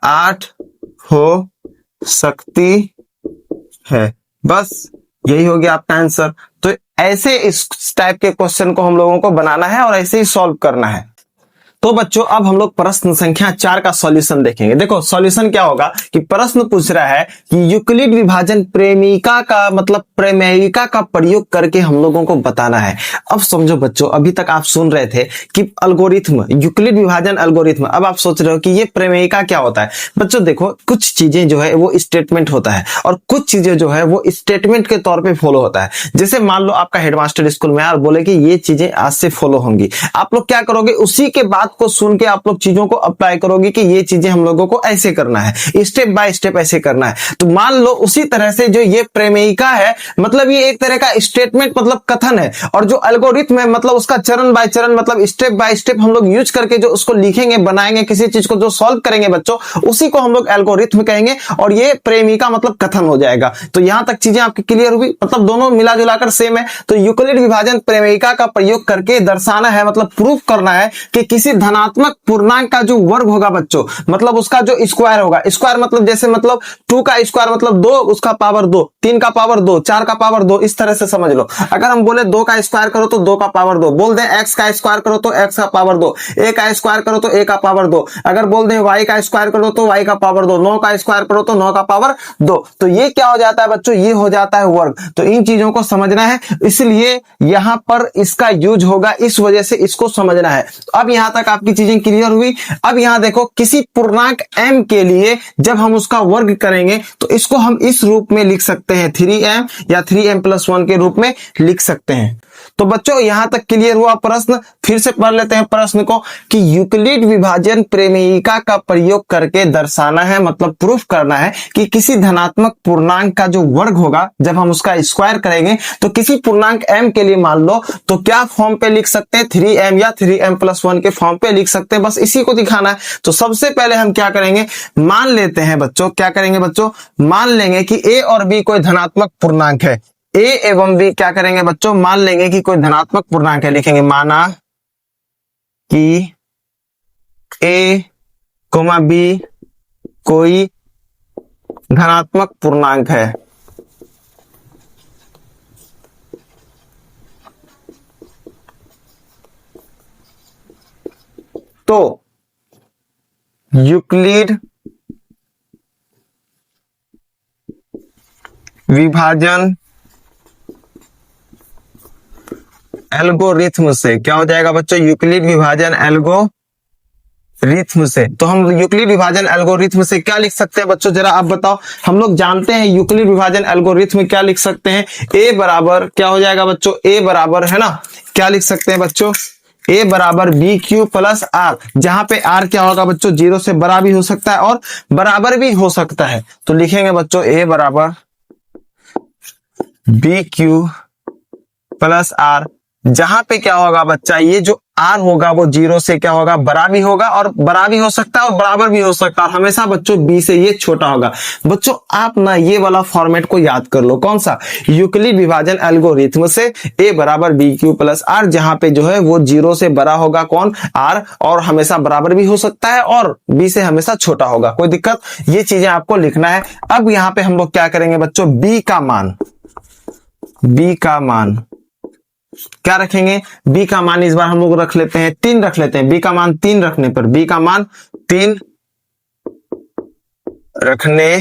8 हो सकती है। बस यही हो गया आपका आंसर। तो ऐसे इस टाइप के क्वेश्चन को हम लोगों को बनाना है और ऐसे ही सॉल्व करना है। तो बच्चों अब हम लोग प्रश्न संख्या 4 का सॉल्यूशन देखेंगे। देखो सॉल्यूशन क्या होगा कि प्रश्न पूछ रहा है कि यूक्लिड विभाजन प्रेमिका का मतलब प्रमेयिका का प्रयोग करके हम लोगों को बताना है। अब समझो बच्चों, अभी तक आप सुन रहे थे कि एल्गोरिथ्म, यूक्लिड विभाजन एल्गोरिथ्म, अब आप सोच रहे हो कि ये प्रमेयिका क्या होता है। बच्चों देखो, कुछ चीजें जो है वो स्टेटमेंट होता है और कुछ चीजें जो है वो स्टेटमेंट के तौर पर फॉलो होता है। जैसे मान लो आपका हेडमास्टर स्कूल में और बोले कि ये चीजें आज से फॉलो होंगी, आप लोग क्या करोगे, उसी के बाद को सुन के आप लोग चीजों को अप्लाई करोगे कि ये चीजें हम लोगों को ऐसे करना है, स्टेप बाय स्टेप ऐसे करना है। तो मान लो उसी तरह से जो ये प्रमेयिका है, मतलब ये एक तरह का स्टेटमेंट मतलब कथन है, और जो एल्गोरिथम है मतलब उसका चरण बाय चरण मतलब स्टेप बाय स्टेप हम लोग यूज करके जो उसको लिखेंगे, बनाएंगे, किसी चीज को जो सॉल्व करेंगे बच्चों, उसी को हम लोग एल्गोरिथम कहेंगे और ये प्रेमिका मतलब कथन हो जाएगा। तो यहां तक चीजें आपकी क्लियर हुई, मतलब दोनों मिला जुलाकर सेम है। तो यूक्लिड विभाजन प्रेमिका का प्रयोग करके दर्शाना है, मतलब प्रूफ करना है कि किसी धनात्मक पूर्णांक का जो वर्ग होगा बच्चों, मतलब उसका जो स्क्वायर होगा, स्क्वायर मतलब जैसे मतलब 2 का स्क्वायर मतलब 2, उसका पावर 2, 3 का पावर 2, 4 का पावर 2, इस तरह से समझ लो। अगर हम बोले 2 का स्क्वायर करो तो 2 का पावर 2, बोल दें x का स्क्वायर करो तो x का पावर 2, a का स्क्वायर करो तो a का पावर 2, अगर बोल दें y का स्क्वायर करो तो y का पावर 2, 9 का स्क्वायर करो तो 9 का पावर 2, तो ये क्या हो जाता है बच्चों, ये हो जाता है वर्ग। तो इन चीजों को समझना है, इसलिए यहां पर इसका यूज होगा, इस वजह से इसको समझना है। अब यहां तक आपकी चीजें क्लियर हुई। अब यहां देखो, किसी पूर्णांक m के लिए जब हम उसका वर्ग करेंगे तो इसको हम इस रूप में लिख सकते हैं, 3m या 3m+1 के रूप में लिख सकते हैं। तो बच्चों यहां तक क्लियर हुआ प्रश्न। फिर से पढ़ लेते हैं प्रश्न को कि यूक्लिड विभाजन प्रमेयिका का प्रयोग करके दर्शाना है, मतलब प्रूफ करना है कि किसी धनात्मक पूर्णांक का जो वर्ग होगा जब हम उसका स्क्वायर करेंगे तो किसी पूर्णांक m के लिए मान लो तो क्या फॉर्म पे लिख सकते हैं, 3m या 3m+1 के फॉर्म पे लिख सकते हैं। बस इसी को दिखाना है। तो सबसे पहले हम क्या करेंगे, मान लेते हैं बच्चों, क्या करेंगे बच्चों, मान लेंगे कि a और b कोई धनात्मक पूर्णांक है। a एवं b क्या करेंगे बच्चों, मान लेंगे कि कोई धनात्मक पूर्णांक है, लिखेंगे माना कि a, b कोई धनात्मक पूर्णांक है। तो यूक्लिड विभाजन एल्गोरिथम से। क्या हो जाएगा बच्चों? यूक्लिड विभाजन एल्गोरिथम से। तो हम यूक्लिड विभाजन एल्गोरिथम से क्या लिख सकते हैं बच्चों, जरा आप बताओ। हम लोग जानते हैं यूक्लिड विभाजन एल्गोरिथम में क्या लिख सकते हैं, ए बराबर क्या हो जाएगा बच्चों, ए बराबर है ना, क्या लिख सकते हैं बच्चों, ए बराबर बी क्यू प्लस आर, जहां पे आर क्या होगा बच्चों, 0 से बड़ा भी हो सकता है और बराबर भी हो सकता है। तो लिखेंगे बच्चों ए बराबर बी क्यू प्लस आर, जहां पे क्या होगा बच्चा, ये जो आर होगा वो 0 से क्या होगा, बड़ा भी होगा और बड़ा भी हो सकता है और बराबर भी हो सकता है, और हमेशा बच्चों बी से ये छोटा होगा। बच्चों आप ना ये वाला फॉर्मेट को याद कर लो, कौन सा, यूक्लिड विभाजन एल्गोरिथम से ए बराबर बी क्यू प्लस आर, जहां पे जो है वो 0 से बड़ा होगा कौन, आर, और हमेशा बराबर भी हो सकता है और बी से हमेशा छोटा होगा, कोई दिक्कत, ये चीजें आपको लिखना है। अब यहां पे हम लोग क्या करेंगे बच्चों, बी का मान क्या रखेंगे, बी का मान इस बार हम लोग रख लेते हैं 3 रख लेते हैं, बी का मान 3 रखने पर, बी का मान 3 रखने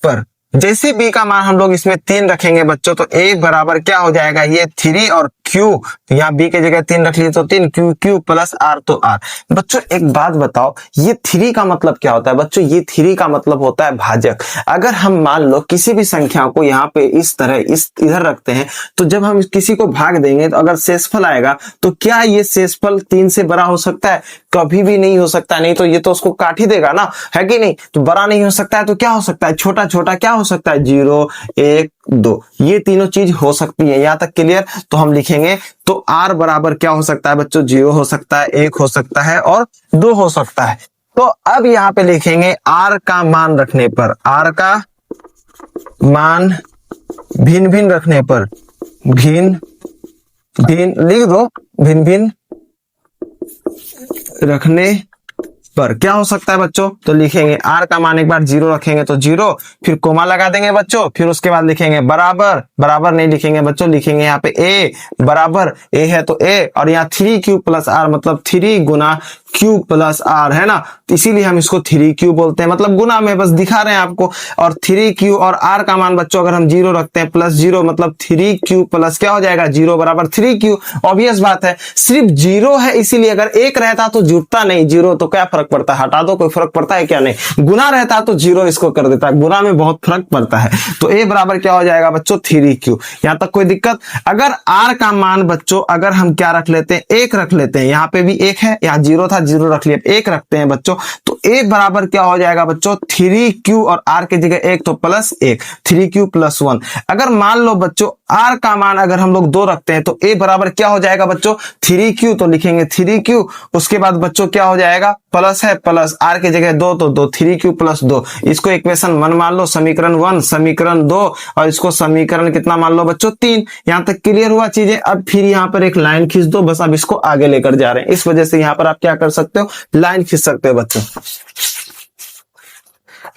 पर, जैसे बी का मान हम लोग इसमें 3 रखेंगे बच्चों, तो ए बराबर क्या हो जाएगा, ये 3 और क्यू, यहाँ बी के जगह 3 रख लिए तो 3, क्यू क्यू प्लस आर तो आर। बच्चों एक बात बताओ, ये 3 का मतलब क्या होता है बच्चों, ये 3 का मतलब होता है भाजक। अगर हम मान लो किसी भी संख्या को यहाँ पे इस तरह इधर रखते हैं, तो जब हम किसी को भाग देंगे तो अगर शेषफल आएगा, तो क्या ये शेषफल 3 से बड़ा हो सकता है, कभी भी नहीं हो सकता, नहीं तो ये तो उसको काट ही देगा ना, है कि नहीं, तो बड़ा नहीं हो सकता है, तो क्या हो सकता है, छोटा छोटा क्या हो सकता है, 0 1 2, ये तीनों चीज हो सकती है, यहां तक क्लियर। तो हम लिखेंगे तो आर बराबर क्या हो सकता है बच्चों, 0 हो सकता है, 1 हो सकता है और 2 हो सकता है। तो अब यहां पे लिखेंगे आर का मान रखने पर, आर का मान भिन्न भिन्न रखने पर, भिन्न भिन्न लिख दो, भिन्न भिन्न रखने पर क्या हो सकता है बच्चों, तो लिखेंगे आर का मान एक बार 0 रखेंगे तो 0, फिर कोमा लगा देंगे बच्चों, फिर उसके बाद लिखेंगे बराबर, बराबर नहीं लिखेंगे बच्चों, लिखेंगे यहाँ पे ए बराबर, ए है तो ए, और यहाँ 3 क्यू प्लस आर, मतलब 3 गुना क्यू प्लस आर है ना, इसीलिए हम इसको 3 क्यू बोलते हैं, मतलब गुना में बस दिखा रहे हैं आपको। और 3 क्यू और आर का मान बच्चों अगर हम 0 रखते हैं, प्लस 0 मतलब 3 क्यू प्लस क्या हो जाएगा, 0 बराबर 3 क्यू। ऑब्वियस बात है, सिर्फ 0 है इसीलिए, अगर 1 रहता तो जुटता नहीं, 0 तो क्या फर्क पड़ता है, हटा दो, कोई फर्क पड़ता है क्या, नहीं। गुना रहता तो 0 इसको कर देता है, गुना में बहुत फर्क पड़ता है। तो ए बराबर क्या हो जाएगा बच्चों, 3 क्यू। यहां तक कोई दिक्कत। अगर आर का मान बच्चों अगर हम क्या रख लेते हैं, 1 रख लेते हैं, यहाँ पे भी 1 है, यहाँ 0 था, 0 रख लिया, 1 रखते हैं बच्चों, तो ए बराबर क्या हो जाएगा बच्चों, 3 क्यू और आर के जगह 1 तो प्लस 1, 3 क्यू प्लस 1। अगर मान लो बच्चों आर का मान अगर हम लोग 2 रखते हैं, तो ए बराबर क्या हो जाएगा बच्चों, 3 क्यू, तो लिखेंगे 3 क्यू, उसके बाद बच्चों क्या हो जाएगा, प्लस है, प्लस आर के जगह 2 तो 2, 3 क्यू प्लस 2, इसको इक्वेशन 1 मान लो, समीकरण 1, समीकरण 2, और इसको समीकरण कितना मान लो बच्चों, 3। यहां तक क्लियर हुआ चीजें। अब फिर यहां पर एक लाइन खींच दो, बस अब इसको आगे लेकर जा रहे हैं, इस वजह से यहां पर आप क्या कर सकते हो, लाइन खींच सकते हो बच्चों।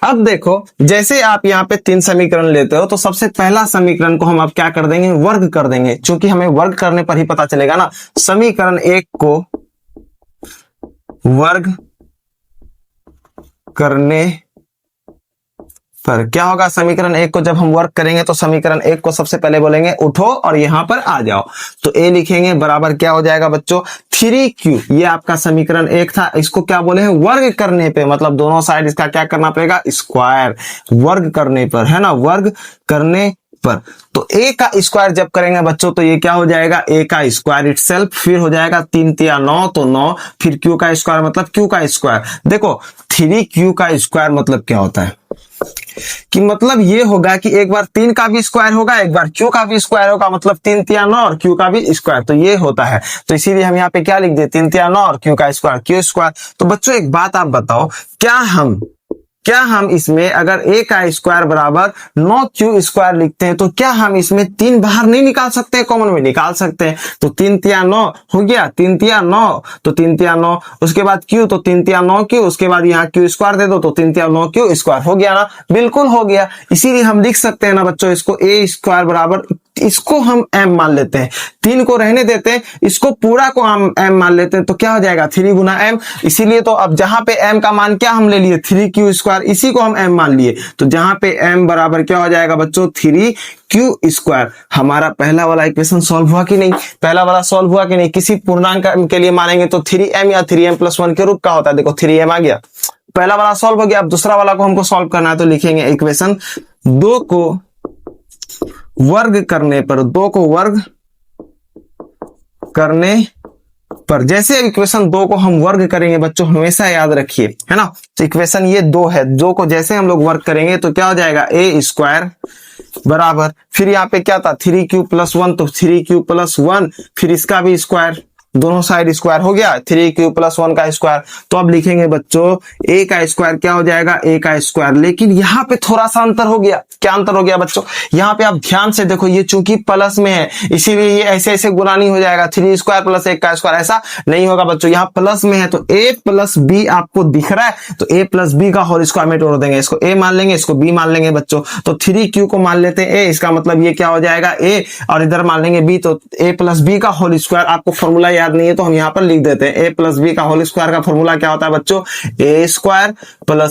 अब देखो, जैसे आप यहाँ पे 3 समीकरण लेते हो, तो सबसे पहला समीकरण को हम अब क्या कर देंगे, वर्ग कर देंगे, क्योंकि हमें वर्ग करने पर ही पता चलेगा ना। समीकरण 1 को वर्ग करने पर क्या होगा, समीकरण 1 को जब हम वर्क करेंगे तो समीकरण 1 को सबसे पहले बोलेंगे उठो और यहां पर आ जाओ, तो ए लिखेंगे बराबर क्या हो जाएगा बच्चों, 3q, ये आपका समीकरण 1 था, इसको क्या बोले हैं, वर्ग करने पे, मतलब दोनों साइड इसका क्या करना पड़ेगा, स्क्वायर, वर्ग करने पर, है ना, वर्ग करने पर। तो a का स्क्वायर जब करेंगे बच्चों, तो ये क्या हो जाएगा, a का स्क्वायर इटसेल्फ, फिर हो जाएगा 3 तिया 9 तो 9, फिर q का स्क्वायर मतलब q का स्क्वायर। देखो 3q का स्क्वायर मतलब क्या होता है, कि मतलब ये होगा कि एक बार 3 का भी स्क्वायर होगा, एक बार q का भी स्क्वायर होगा, मतलब 3 तिया 9 और q का भी स्क्वायर, तो ये होता है। तो इसीलिए हम यहाँ पे क्या लिख दे, 3 तिया 9 और q का स्क्वायर, q स्क्वायर। तो बच्चों एक बात आप बताओ, क्या हम इसमें अगर a का स्क्वायर बराबर 9q स्क्वायर लिखते हैं, तो क्या हम इसमें 3 बाहर नहीं निकाल सकते, कॉमन में निकाल सकते हैं। तो 3 तिया 9 हो गया, 3 तिया 9 तो 3 तिया 9, उसके बाद q तो 3 तिया 9q, उसके बाद यहाँ q स्क्वायर दे दो तो 3 तिया 9q स्क्वायर, हो गया ना, बिल्कुल हो गया। इसीलिए हम लिख सकते हैं ना बच्चों, इसको a स्क्वायर बराबर, इसको हम m मान लेते हैं, 3 को रहने देते हैं, इसको पूरा को हम m मान लेते हैं, तो क्या हो जाएगा 3 गुना m। इसीलिए तो अब जहां पे m का मान क्या हम ले लिए, 3q स्क्वायर स्क्वायर, इसी को हम m मान लिए, तो जहां पे m बराबर क्या हो जाएगा बच्चों 3q²। हमारा पहला वाला इक्वेशन सॉल्व हुआ कि नहीं, पहला वाला सॉल्व हुआ कि नहीं। किसी पूर्णांक के लिए मानेंगे तो 3m या 3m+1 के रूप का होता है, देखो 3m आ गया, पहला वाला सॉल्व हो गया। अब दूसरा वाला को हमको सॉल्व करना है, तो लिखेंगे इक्वेशन 2 को वर्ग करने पर, 2 को वर्ग करने पर, जैसे इक्वेशन 2 को हम वर्ग करेंगे बच्चों, हमेशा याद रखिए, है ना। तो इक्वेशन ये 2 है, 2 को जैसे हम लोग वर्ग करेंगे तो क्या हो जाएगा a² बराबर, फिर यहाँ पे क्या था 3q+1, तो 3q+1, फिर इसका भी स्क्वायर, दोनों साइड स्क्वायर हो गया, 3q+1 का स्क्वायर। तो अब लिखेंगे बच्चों a का स्क्वायर क्या हो जाएगा, a का स्क्वायर। लेकिन यहाँ पे थोड़ा सा अंतर हो गया, क्या अंतर हो गया बच्चों, यहाँ पे आप ध्यान से देखो, ये चूंकि प्लस में है इसीलिए ये ऐसे ऐसे गुना नहीं हो जाएगा, 3 स्क्वायर प्लस 1 का स्क्वायर, ऐसा नहीं होगा बच्चों। यहाँ प्लस में है तो a+b आपको दिख रहा है, तो a+b का होल स्क्वायर में तोड़ देंगे, इसको a मान लेंगे, इसको b मान लेंगे बच्चों। तो 3q को मान लेते हैं a, इसका मतलब ये क्या हो जाएगा a, और इधर मान लेंगे b, तो a+b का होल स्क्वायर। आपको फॉर्मूला याद नहीं है तो हम यहाँ पर लिख देते हैं, a+b का होल स्क्वायर का फॉर्मूला क्या होता है बच्चों, a²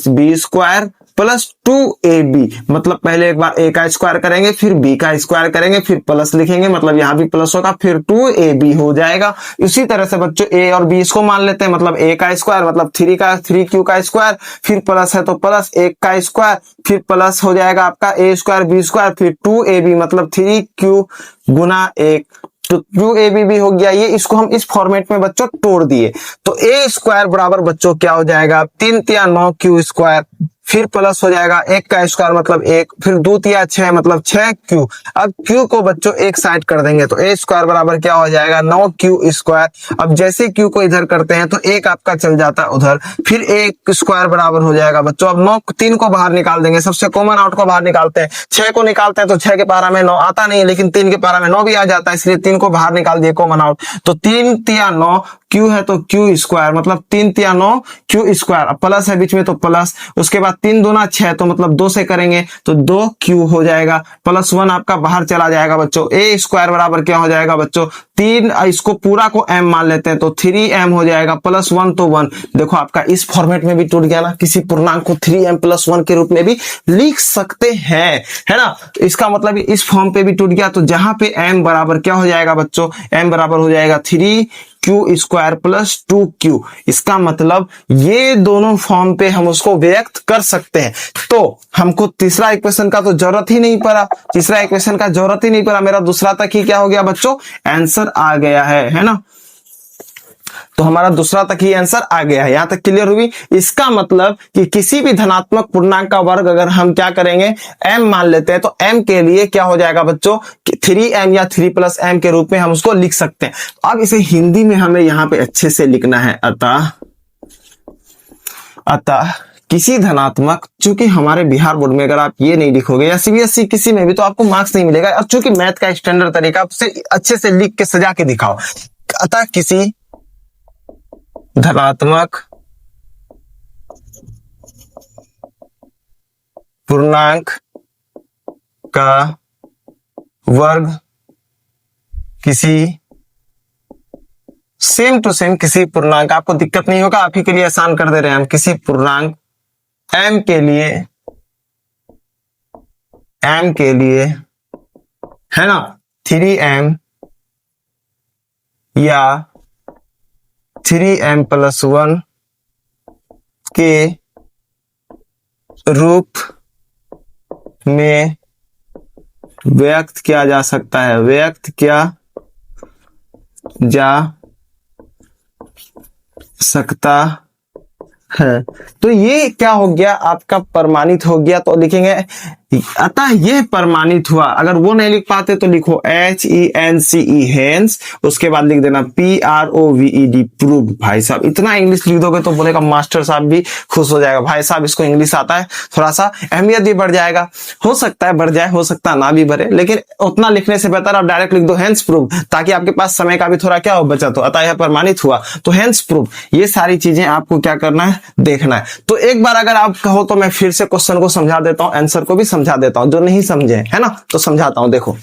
+ b² + 2ab। मतलब पहले एक बार a का स्क्वायर करेंगे, फिर b का स्क्वायर करेंगे, फिर प्लस लिखेंगे, मतलब यहाँ भी प्लस होगा, फिर 2ab हो जाएगा। इसी तरह से बच्चों a और b इसको मान लेते हैं, मतलब a का स्क्वायर मतलब 3q का स्क्वायर, फिर प्लस है तो प्लस 1 का स्क्वायर, फिर प्लस हो जाएगा आपका a² b², फिर 2ab मतलब 3q गुना 1, तो 2ab भी हो गया। ये इसको हम इस फॉर्मेट में बच्चों तोड़ दिए, तो a² बराबर बच्चों क्या हो जाएगा 3 × 9q², फिर प्लस हो जाएगा 1 का स्क्वायर मतलब 1, फिर 2 × 6 मतलब 6q। अब q को बच्चों एक साइड कर देंगे तो a² बराबर क्या हो जाएगा 9q²। अब जैसे q को इधर करते हैं तो 1 आपका चल जाता है उधर, फिर a² बराबर हो जाएगा बच्चों। अब 9 3 को बाहर निकाल देंगे, सबसे कॉमन आउट को बाहर निकालते हैं, 6 को निकालते हैं तो 6 के पारा में 9 आता नहीं है, लेकिन 3 के पारा में 9 भी आ जाता है, इसलिए 3 को बाहर निकाल दिए कॉमन आउट, तो 3 × 9 q है तो q² मतलब 3 × 9 q²। अब प्लस है बीच में तो प्लस, उसके बाद 3 दूना 6 तो मतलब 2 से करेंगे तो 2q हो जाएगा, +1 आपका बाहर चला जाएगा बच्चों। a² बराबर क्या हो जाएगा बच्चों 3, इसको पूरा को m मान लेते हैं तो 3m हो जाएगा, +1 तो 1। देखो आपका इस फॉर्मेट में भी टूट गया ना, किसी पूर्णांक को 3m+1 के रूप में भी लिख सकते हैं, है ना। इसका मतलब इस फॉर्म पे भी टूट गया, तो जहां पे m बराबर क्या हो जाएगा बच्चों, m बराबर हो जाएगा 3q² + 2q। इसका मतलब ये दोनों फॉर्म पे हम उसको व्यक्त कर सकते हैं। तो हमको तीसरा इक्वेशन का तो जरूरत ही नहीं पड़ा, तीसरा इक्वेशन का जरूरत ही नहीं पड़ा, मेरा दूसरा तक ही क्या हो गया बच्चों आंसर आ गया है ना। तो हमारा दूसरा तक ही आंसर आ गया है, यहां तक क्लियर हुई। इसका मतलब कि किसी भी धनात्मक पूर्णांक का वर्ग अगर हम क्या करेंगे m मान लेते हैं, तो m के लिए क्या हो जाएगा बच्चों 3m या 3 + m के रूप में हम उसको लिख सकते हैं। अब इसे हिंदी में हमें यहां पे अच्छे से लिखना है, अतः किसी धनात्मक, चूंकि हमारे बिहार बोर्ड में अगर आप ये नहीं लिखोगे या सीबीएसई किसी में भी, तो आपको मार्क्स नहीं मिलेगा। और चूंकि मैथ का स्टैंडर्ड तरीका, उसे अच्छे से लिख के सजा के दिखाओ। अतः किसी धनात्मक पूर्णांक का वर्ग किसी सेम टू सेम किसी पूर्णांक, आपको दिक्कत नहीं होगा, आप ही के लिए आसान कर दे रहे हैं हम, किसी पूर्णांक m के लिए है ना 3m या 3m+1 के रूप में व्यक्त किया जा सकता है, व्यक्त किया जा सकता है। तो ये क्या हो गया आपका प्रमाणित हो गया, तो लिखेंगे अतः ये प्रमाणित हुआ। अगर वो नहीं लिख पाते तो लिखो HENCE हेंस, उसके बाद लिख देना PROVED प्रूव। भाई साहब इतना इंग्लिश लिख दोगे तो बोलेगा मास्टर साहब भी खुश हो जाएगा, भाई साहब इसको इंग्लिश आता है, थोड़ा सा अहमियत भी बढ़ जाएगा। हो सकता है बढ़ जाए, हो सकता है ना भी बढ़े, लेकिन उतना लिखने से बेहतर आप डायरेक्ट लिख दो हेंस प्रूव, ताकि आपके पास समय का भी थोड़ा क्या हो बचत हो। अतः यह प्रमाणित हुआ तो हेंस प्रूव, ये सारी चीजें आपको क्या करना है देखना है। तो एक बार अगर आप कहो तो मैं फिर से क्वेश्चन को समझा देता हूं, आंसर को भी समझा देता हूं, जो नहीं समझे है ना तो समझाता हूं। देखो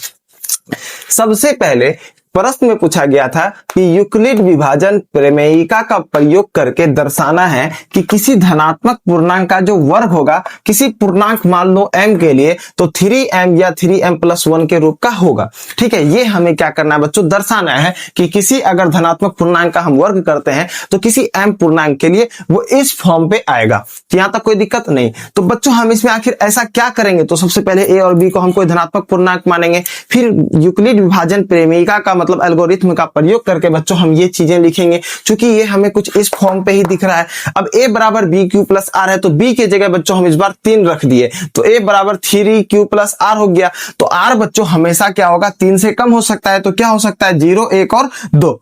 सबसे पहले प्रश्न में पूछा गया था कि यूक्लिड विभाजन प्रमेयिका का प्रयोग करके दर्शाना है कि किसी धनात्मक पूर्णांक का जो वर्ग होगा किसी पूर्णांक मान लो m के लिए तो 3m या 3m+1 के रूप का होगा। ठीक है, ये हमें क्या करना है बच्चों, दर्शाना है कि किसी अगर धनात्मक पूर्णांक का हम वर्ग करते हैं तो किसी m पूर्णांक के लिए वो इस फॉर्म पे आएगा। यहां तक कोई दिक्कत नहीं। तो बच्चों हम इसमें आखिर ऐसा क्या करेंगे, तो सबसे पहले a और b को हम कोई धनात्मक पूर्णांक मानेंगे, फिर यूक्लिड विभाजन प्रमेयिका का मतलब एल्गोरिथम का प्रयोग करके बच्चों हम ये चीजें लिखेंगे। क्योंकि ये हमें कुछ इस फॉर्म पे ही दिख रहा है। अब a बराबर bq+r है तो b के जगह बच्चों हम इस बार 3 रख दिए तो a बराबर 3q+r हो गया। तो r बच्चों हमेशा क्या होगा, 3 से कम हो सकता है। तो क्या हो सकता है, 0, 1 और 2।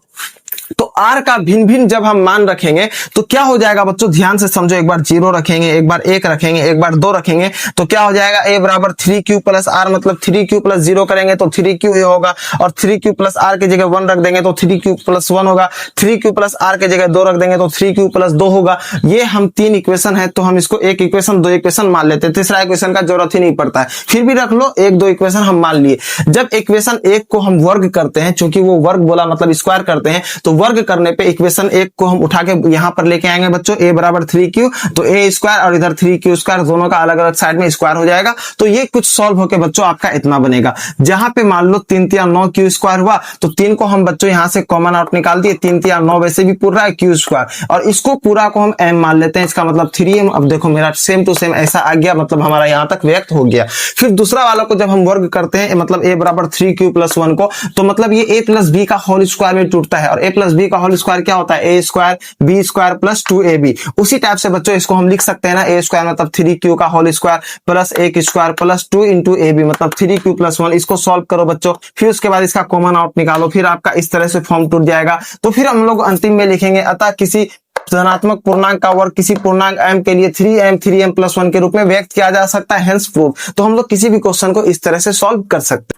तो r का भिन्न भिन्न जब हम मान रखेंगे तो क्या हो जाएगा बच्चों, ध्यान से समझो। एक बार 0 रखेंगे, एक बार 1 रखेंगे, एक बार 2 रखेंगे तो क्या हो जाएगा, a बराबर 3q+r मतलब 3q+0 करेंगे तो 3q ही होगा और 3q+r की जगह 1 रख देंगे तो 3q+1 होगा। 3q+r की जगह 2 रख देंगे तो 3q+2 होगा। ये हम 3 इक्वेशन है तो हम इसको एक इक्वेशन 2 इक्वेशन मान लेते हैं। तीसरा इक्वेशन का जरूरत ही नहीं पड़ता है, फिर भी रख लो, 1-2 इक्वेशन हम मान लिए। जब इक्वेशन 1 को हम वर्ग करते हैं, क्योंकि वो वर्ग बोला मतलब स्क्वायर करते हैं, तो वर्ग करने पे इक्वेशन 1 को हम उठा के यहां पर लेके आएंगे बच्चों, a बराबर 3q तो a² और इधर 3q² दोनों का अलग अलग साइड में स्क्वायर हो जाएगा। तो ये कुछ सॉल्व होके बच्चों आपका इतना बनेगा। जहां पे मान लो 3×9q² हुआ तो 3 को हम बच्चों यहां से कॉमन आउट निकाल दिए, 3×9 वैसे भी पूरा है q² और इसको पूरा को हम m मान लेते हैं, इसका मतलब 3m। अब देखो मेरा सेम टू सेम ऐसा आ गया, मतलब हमारा यहां तक व्यक्त हो गया। फिर दूसरा वाला को जब हम वर्ग करते हैं मतलब a बराबर 3q+1 को, तो मतलब ये a+b का होल स्क्वायर में टूटता है और a+b का होल स्क्वायर क्या होता है, a² b² + 2ab। उसी टाइप से बच्चों इसको हम लिख सकते हैं ना, a² मतलब 3q का whole square plus a² plus 2 × ab मतलब 3q+1। इसको सॉल्व करो बच्चों, फिर उसके बाद इसका कॉमन आउट निकालो, फिर आपका इस तरह से फॉर्म टूट जाएगा। तो फिर हम लोग अंतिम में लिखेंगे, अतः किसी धनात्मक पूर्णांक का वर्ग किसी पूर्णांक m के लिए 3m+1 के रूप में व्यक्त किया जा सकता है, हेंस प्रूफ। तो हम लोग किसी भी क्वेश्चन को इस तरह से सॉल्व कर सकते हैं।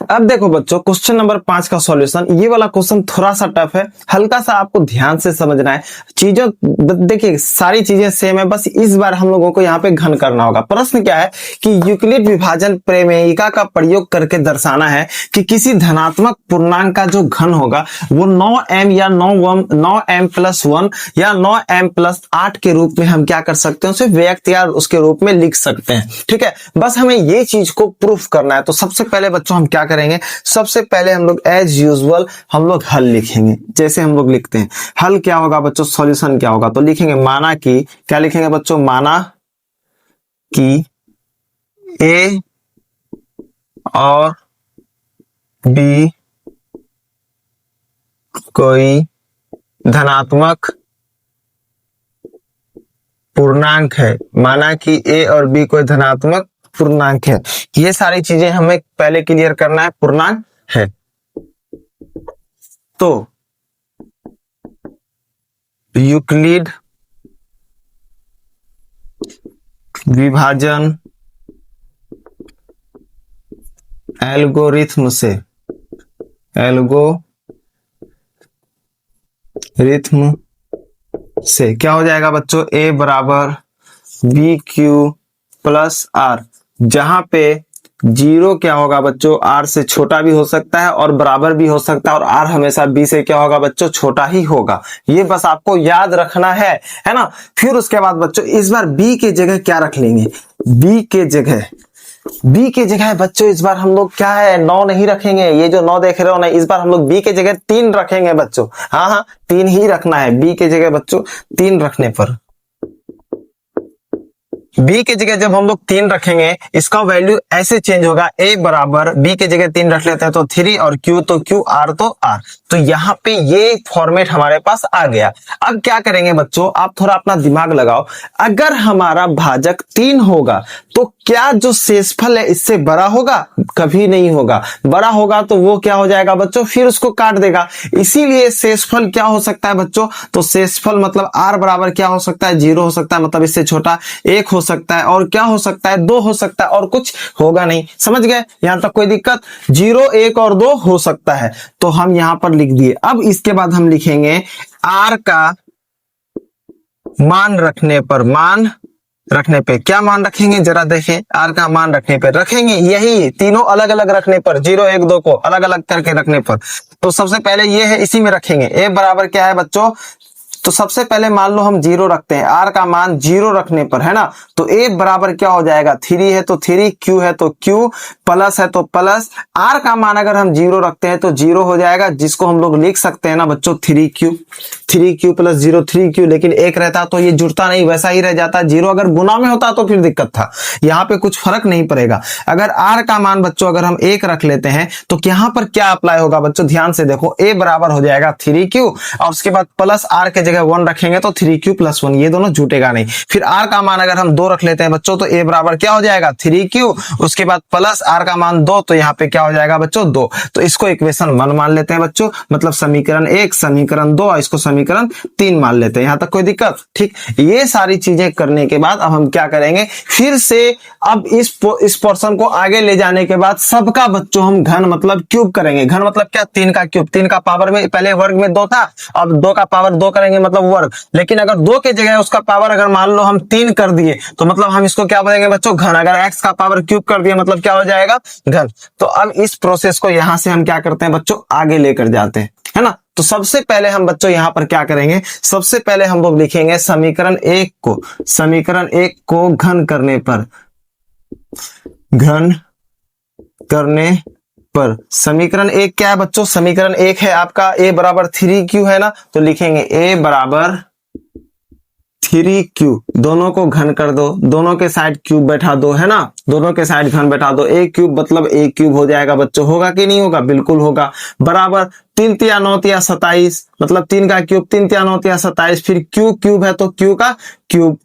अब देखो बच्चों क्वेश्चन नंबर 5 का सॉल्यूशन। ये वाला क्वेश्चन थोड़ा सा टफ है, हल्का सा आपको ध्यान से समझना है। चीजों देखिए सारी चीजें सेम है, बस इस बार हम लोगों को यहाँ पे घन करना होगा। प्रश्न क्या है कि यूक्लिड विभाजन प्रमेयिका का प्रयोग करके दर्शाना है कि किसी धनात्मक पूर्णांक का जो घन होगा वो 9m या 9m+1 या 9m+8 के रूप में हम क्या कर सकते हैं, उसे व्यक्त या उसके रूप में लिख सकते हैं। ठीक है, बस हमें ये चीज को प्रूफ करना है। तो सबसे पहले बच्चों हम क्या करेंगे, सबसे पहले हम लोग एज यूजुअल हम लोग हल लिखेंगे। जैसे हम लोग लिखते हैं, हल क्या होगा बच्चों, सॉल्यूशन क्या होगा, तो लिखेंगे माना कि, क्या लिखेंगे बच्चों, माना कि a और b कोई धनात्मक पूर्णांक है। माना कि a और b कोई धनात्मक पूर्णांक है। ये सारी चीजें हमें पहले क्लियर करना है, पूर्णांक है। तो यूक्लिड विभाजन एल्गोरिथम से क्या हो जाएगा बच्चों, a बराबर bq+r, जहां पे 0 क्या होगा बच्चों, r से छोटा भी हो सकता है और बराबर भी हो सकता है, और r हमेशा b से क्या होगा बच्चों, छोटा ही होगा। ये बस आपको याद रखना है ना। फिर उसके बाद बच्चों इस बार b के जगह क्या रख लेंगे, b के जगह बच्चों इस बार हम लोग क्या है, 9 नहीं रखेंगे। ये जो 9 देख रहे हो ना, इस बार हम लोग b के जगह 3 रखेंगे बच्चों। हाँ 3 ही रखना है b के जगह बच्चों। 3 रखने पर b के जगह जब हम लोग 3 रखेंगे, इसका वैल्यू ऐसे चेंज होगा, a बराबर b के जगह 3 रख लेते हैं तो 3 और q तो q, r तो r। तो यहाँ पे ये फॉर्मेट हमारे पास आ गया। अब क्या करेंगे बच्चों, आप थोड़ा अपना दिमाग लगाओ। अगर हमारा भाजक 3 होगा तो क्या जो शेषफल है इससे बड़ा होगा, कभी नहीं होगा। बड़ा होगा तो वो क्या हो जाएगा बच्चों, फिर उसको काट देगा। इसीलिए शेषफल क्या हो सकता है बच्चों, तो शेषफल मतलब r बराबर क्या हो सकता है, 0 हो सकता है, मतलब इससे छोटा 1 हो सकता है, और क्या हो सकता है, 2 हो सकता है, और कुछ होगा नहीं। समझ गए, यहां तक कोई दिक्कत, 0, 1 और 2 हो सकता है। तो हम यहां पर लिख दिए। अब इसके बाद हम लिखेंगे r का मान रखने पे क्या मान रखेंगे जरा देखें, आर का मान रखने पे रखेंगे यही तीनों अलग अलग रखने पर, 0 1 2 को अलग अलग करके रखने पर। तो सबसे पहले ये है, इसी में रखेंगे। ए बराबर क्या है बच्चों, तो सबसे पहले मान लो हम 0 रखते हैं, आर का मान 0 रखने पर, है ना। तो ए बराबर क्या हो जाएगा, 3 है तो 3, क्यू है तो क्यू, प्लस है तो प्लस, आर का मान अगर हम 0 रखते हैं तो 0 हो जाएगा, जिसको हम लोग लिख सकते हैं ना बच्चों 3Q प्लस 0 3Q। लेकिन एक रहता तो ये जुड़ता नहीं, वैसा ही रह जाता। 0 अगर गुना में होता तो फिर दिक्कत था, यहाँ पे कुछ फर्क नहीं पड़ेगा। अगर आर का मान बच्चों अगर हम 1 रख लेते हैं तो यहाँ पर क्या अप्लाई होगा बच्चों, ध्यान से देखो। ए बराबर हो जाएगा 3Q और उसके बाद प्लस आर के जगह 1 रखेंगे तो 3Q प्लस 1, ये दोनों जुटेगा नहीं। फिर आर का मान अगर हम 2 रख लेते हैं बच्चों तो ए बराबर क्या हो जाएगा 3Q, उसके बाद प्लस आर का मान 2, तो यहाँ पे क्या हो जाएगा बच्चों 2। तो इसको इक्वेशन 1 मान लेते हैं बच्चों, मतलब समीकरण 1, समीकरण 2, इसको समीकरण 3 मान लेते हैं। यहाँ तक कोई दिक्कत? ठीक। ये सारी चीजें करने के बाद अब हम क्या करेंगे, फिर से अब इस पोर्शन को आगे ले जाने के बाद सबका बच्चों हम घन मतलब क्यूब करेंगे। घन मतलब क्या, 3 का क्यूब। 3 का पावर में पहले वर्ग में 2 था, अब 2 का पावर 2 करेंगे मतलब वर्ग। लेकिन अगर 2 के जगह उसका पावर अगर मान लो हम 3 कर दिए तो मतलब हम इसको क्या बोलेंगे बच्चों, घन। अगर x का पावर क्यूब कर दिया मतलब क्या हो जाएगा, घन। तो अब इस प्रोसेस को यहां से हम क्या करते हैं बच्चों, आगे लेकर जाते हैं, है ना। तो सबसे पहले हम बच्चों यहां पर क्या करेंगे, सबसे पहले हम लोग लिखेंगे समीकरण 1 को घन करने पर समीकरण 1 क्या है बच्चों, समीकरण 1 है आपका a बराबर 3Q, है ना। तो लिखेंगे a बराबर 3Q, दोनों को घन कर दो, दोनों के साइड क्यूब बैठा दो, है ना। दोनों के साइड घन बैठा दो, a क्यूब मतलब a क्यूब हो जाएगा बच्चों। होगा कि नहीं होगा, बिल्कुल होगा। बराबर 3 तिया 9 तिया 27, मतलब 3 का क्यूब 3 तिया 9 तिया 27। फिर क्यू क्यूब है तो क्यू का क्यूब,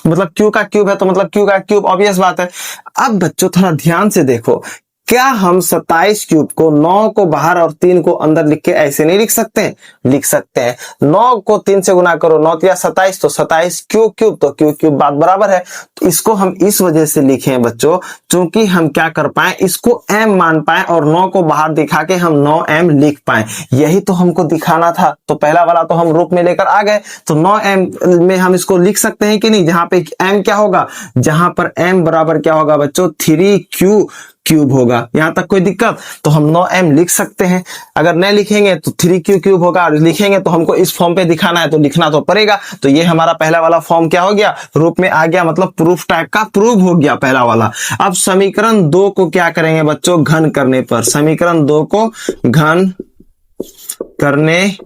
मतलब क्यू का क्यूब है तो मतलब क्यू का क्यूब, ऑब्वियस बात है। अब बच्चों थोड़ा ध्यान से देखो, क्या हम 27 क्यूब को 9 को बाहर और 3 को अंदर लिख के ऐसे नहीं लिख सकते हैं? लिख सकते हैं। 9 को 3 से गुना करो, 9 तिया 27, तो 27 क्यू क्यूब, तो क्यू क्यूब बात बराबर है। तो इसको हम इस वजह से लिखे हैं बच्चों, क्योंकि हम क्या कर पाए, इसको m मान पाए और 9 को बाहर दिखा के हम 9m लिख पाए। यही तो हमको दिखाना था। तो पहला वाला तो हम रूप में लेकर आ गए, तो 9m में हम इसको लिख सकते हैं कि नहीं, जहां पे m क्या होगा, जहां पर m बराबर क्या होगा बच्चों 3Q क्यूब होगा। यहां तक कोई दिक्कत? तो हम 9m लिख सकते हैं। अगर नहीं लिखेंगे तो 3Q क्यूब होगा, और लिखेंगे तो हमको इस फॉर्म पे दिखाना है तो लिखना तो पड़ेगा। तो ये हमारा पहला वाला फॉर्म क्या हो गया, रूप में आ गया, मतलब प्रूफ टाइप का प्रूव हो गया पहला वाला। अब समीकरण 2 को क्या करेंगे बच्चों, घन करने पर। समीकरण 2 को घन करने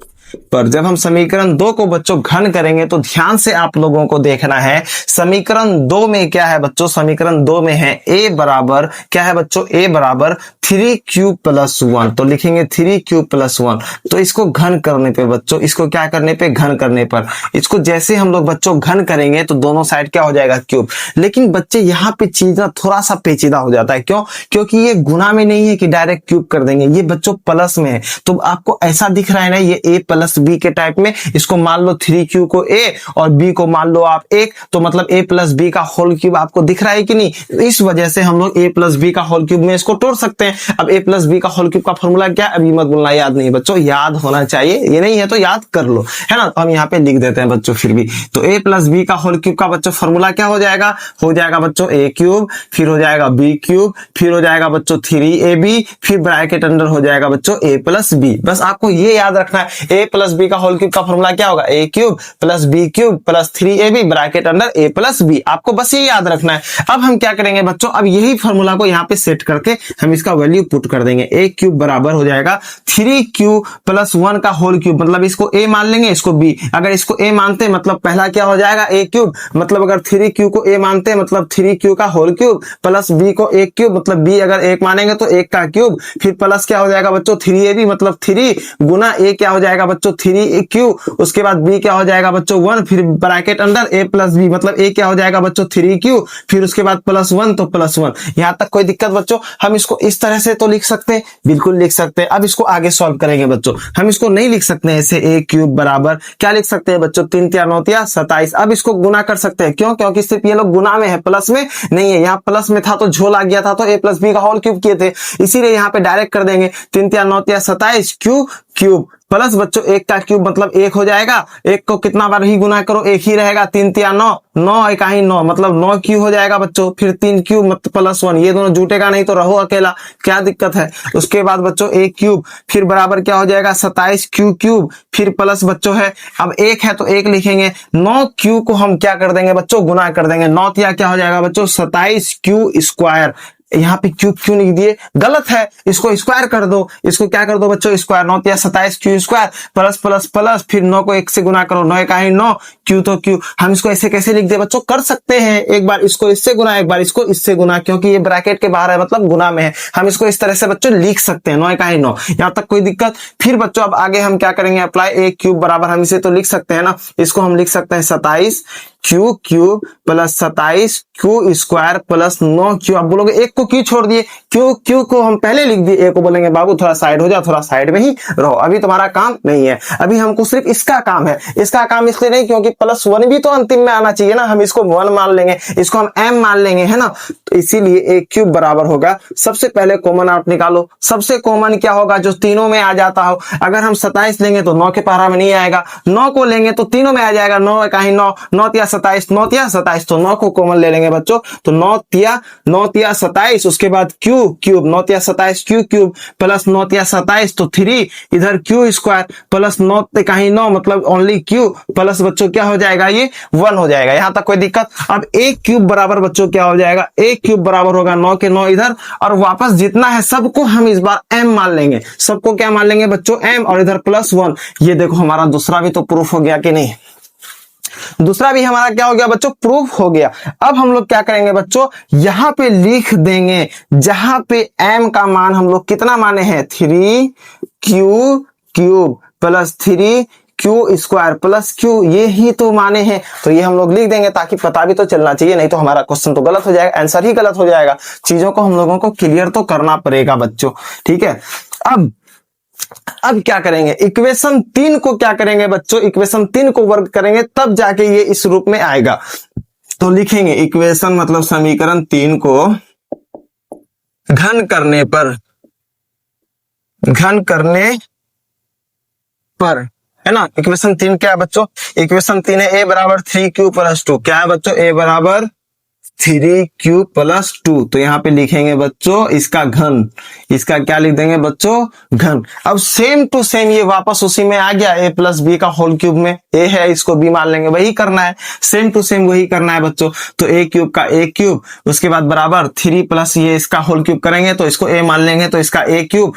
पर जब हम समीकरण 2 को बच्चों घन करेंगे तो ध्यान से आप लोगों को देखना है, समीकरण 2 में क्या है बच्चों, समीकरण 2 में है a बराबर क्या है बच्चों, a बराबर 3Q प्लस 1। तो लिखेंगे 3Q प्लस 1। तो इसको घन करने पे बच्चों, इसको क्या करने पे, घन करने पर, इसको जैसे हम लोग बच्चों घन करेंगे तो दोनों साइड क्या हो जाएगा, क्यूब। लेकिन बच्चे यहाँ पे चीज ना थोड़ा सा पेचीदा हो जाता है। क्यों? क्योंकि ये गुना में नहीं है कि डायरेक्ट क्यूब कर देंगे, ये बच्चों प्लस में है। तो आपको ऐसा दिख रहा है ना, ये a प्लस b के टाइप में। इसको मान लो 3Q को a और b को मान लो आप 1, तो मतलब a प्लस b का होल क्यूब आपको दिख रहा है कि नहीं। इस वजह से हम लोग a प्लस b का होल क्यूब में इसको तोड़ सकते हैं। अब a प्लस b का होल क्यूब का फॉर्मूला क्या है, अभी मत बोलना याद नहीं बच्चों, याद होना चाहिए। ये नहीं है तो याद कर लो, है ना। तो हम यहाँ पे लिख देते हैं बच्चों फिर भी। तो a प्लस b का होल क्यूब का बच्चों फॉर्मूला क्या हो जाएगा, बच्चों a क्यूब, फिर हो जाएगा b क्यूब, फिर हो जाएगा बच्चों 3ab, फिर ब्रैकेट अंडर हो जाएगा बच्चों a प्लस b। बस आपको ये याद रखना है, a प्लस b का होल क्यूब का फॉर्मूला क्या होगा, a cube plus b cube plus 3ab bracket under a plus b। आपको बस ये याद रखना है। अब हम क्या करेंगे बच्चों, अब यही फॉर्मूला को यहाँ पे सेट करके हम इसका वैल्यू पुट कर देंगे। a क्यूब बराबर हो जाएगा 3Q प्लस 1 का होल क्यूब, मतलब इसको a मान लेंगे, इसको b। अगर इसको a मानते मतलब पहला क्या हो जाएगा, a क्यूब, मतलब अगर 3Q को a मानते मतलब 3Q का होल क्यूब, प्लस b को 1 क्यूब, मतलब b अगर 1 मानेंगे तो 1 का क्यूब, फिर प्लस क्या हो जाएगा बच्चों 3ab, मतलब 3 गुना a क्या हो जाएगा बच्चों 3q, उसके बाद b क्या हो जाएगा बच्चों 1, फिर bracket under a plus b, मतलब a क्या हो जाएगा बच्चों 3q, फिर उसके बाद प्लस 1 तो प्लस 1। यहाँ तक कोई दिक्कत बच्चों? हम इसको इस तरह से तो लिख सकते हैं, बिल्कुल लिख सकते हैं। अब इसको आगे सॉल्व करेंगे बच्चों, हम इसको नहीं लिख सकते हैं ऐसे a क्यूब बराबर क्या लिख सकते हैं बच्चों 3 तिया 9 तिया 27। अब इसको गुना कर सकते हैं, क्यों? क्योंकि सिर्फ ये लोग गुना में है, प्लस में नहीं है। यहाँ प्लस में था तो झोल आ गया था, तो a प्लस b का होल क्यूब किए थे, इसीलिए यहाँ पे डायरेक्ट कर देंगे 3 तिया 9 तिया 27 क्यूब प्लस बच्चों 1 का क्यूब मतलब 1 हो जाएगा, 1 को कितना बार ही गुना करो 1 ही रहेगा, 3 तिया 9, 9 1 ही 9 मतलब 9 क्यू हो जाएगा बच्चों, फिर 3 क्यूब मतलब +1, ये दोनों जुटेगा नहीं तो रहो अकेला, क्या दिक्कत है। उसके बाद बच्चों 1 क्यूब फिर बराबर क्या हो जाएगा 27 क्यू क्यूब, फिर प्लस बच्चों है, अब 1 है तो 1 लिखेंगे, 9 क्यू को हम क्या कर देंगे बच्चों गुना कर देंगे, 9 तिया क्या हो जाएगा बच्चों 27 क्यू स्क्वायर, यहाँ पे क्यूब क्यों लिख दिए, गलत है, इसको स्क्वायर कर दो, इसको क्या कर दो बच्चों स्क्वायर, 9 तिया 27 Q square plus plus plus फिर 9 को 1 से गुना करो, 9 1 9 क्यू तो क्यू, हम इसको ऐसे कैसे लिख दे बच्चों, कर सकते हैं, एक बार इसको इससे गुना एक बार इसको इससे गुना, क्योंकि ये ब्रैकेट के बाहर है मतलब गुना में है, हम इसको इस तरह से बच्चों लिख सकते हैं, 9 1 9, यहाँ तक कोई दिक्कत। फिर बच्चों अब आगे हम क्या करेंगे अप्लाई, 1 क्यूब बराबर हम इसे तो लिख सकते हैं ना, इसको हम लिख सकते हैं 27 Q cube plus 27 Q square plus 9 Q, आप बोलोगे 1 को क्यों छोड़ दिए, क्यू क्यू को हम पहले लिख दिए, एक को बोलेंगे बाबू थोड़ा साइड हो जा, थोड़ा साइड में ही रहो, अभी तुम्हारा काम नहीं है, अभी हमको सिर्फ इसका काम है, इसका काम इसलिए नहीं क्योंकि +1 भी तो अंतिम में आना चाहिए ना, हम इसको 1 मान लेंगे, इसको हम m मान लेंगे, है ना, तो इसीलिए 1 क्यूब बराबर होगा, सबसे पहले कॉमन आउट निकालो, सबसे कॉमन क्या होगा जो तीनों में आ जाता हो, अगर हम 27 लेंगे तो 9 के पहाड़ा में नहीं आएगा, 9 को लेंगे तो तीनों में आ जाएगा, 9 1 9, 9 तिया 27, 9 तिया 27, तो 9 को कॉमन ले लेंगे बच्चों, तो 9 तिया 27, उसके बाद क्यू क्यूब 9 तिया 27 क्यू क्यूब प्लस 9 तिया 27 तो 3 इधर क्यू स्क्वायर प्लस 9 1 9 मतलब ओनली क्यू प्लस बच्चों क्या हो जाएगा ये 1 हो जाएगा, यहां तक कोई दिक्कत। अब 1 क्यूब बराबर बच्चों क्या हो जाएगा, 1 क्यूब बराबर होगा 9 के 9 इधर, और वापस जितना है सबको हम इस बार m मान लेंगे, सबको क्या मान लेंगे बच्चों m, और इधर +1, ये देखो हमारा दूसरा भी तो प्रूफ हो गया कि नहीं, दूसरा भी हमारा क्या हो गया बच्चों प्रूफ हो गया। अब हम लोग क्या करेंगे बच्चों, यहां पे लिख देंगे जहां पे m का मान हम लोग कितना माने हैं 3 Q cube plus 3 Q square plus Q, ये ही तो माने हैं, तो ये हम लोग लिख देंगे ताकि पता भी तो चलना चाहिए, नहीं तो हमारा क्वेश्चन तो गलत हो जाएगा, आंसर ही गलत हो जाएगा, चीजों को हम लोगों को क्लियर तो करना पड़ेगा बच्चों, ठीक है। अब क्या करेंगे, इक्वेशन 3 को क्या करेंगे बच्चों, इक्वेशन 3 को वर्क करेंगे तब जाके ये इस रूप में आएगा, तो लिखेंगे इक्वेशन मतलब समीकरण 3 को घन करने पर है ना, इक्वेशन 3 क्या है बच्चों, इक्वेशन 3 है a बराबर 3q + 2, क्या है बच्चों a बराबर 3q + 2, तो यहाँ पे लिखेंगे बच्चों इसका घन, इसका क्या लिख देंगे बच्चों घन। अब सेम टू सेम ये वापस उसी में आ गया, a + b का होल क्यूब में, a है इसको b मान लेंगे, वही करना है, सेम टू सेम वही करना है बच्चों, तो a क्यूब का a क्यूब, उसके बाद बराबर 3 प्लस ये इसका होल क्यूब करेंगे तो इसको a मान लेंगे तो इसका a क्यूब,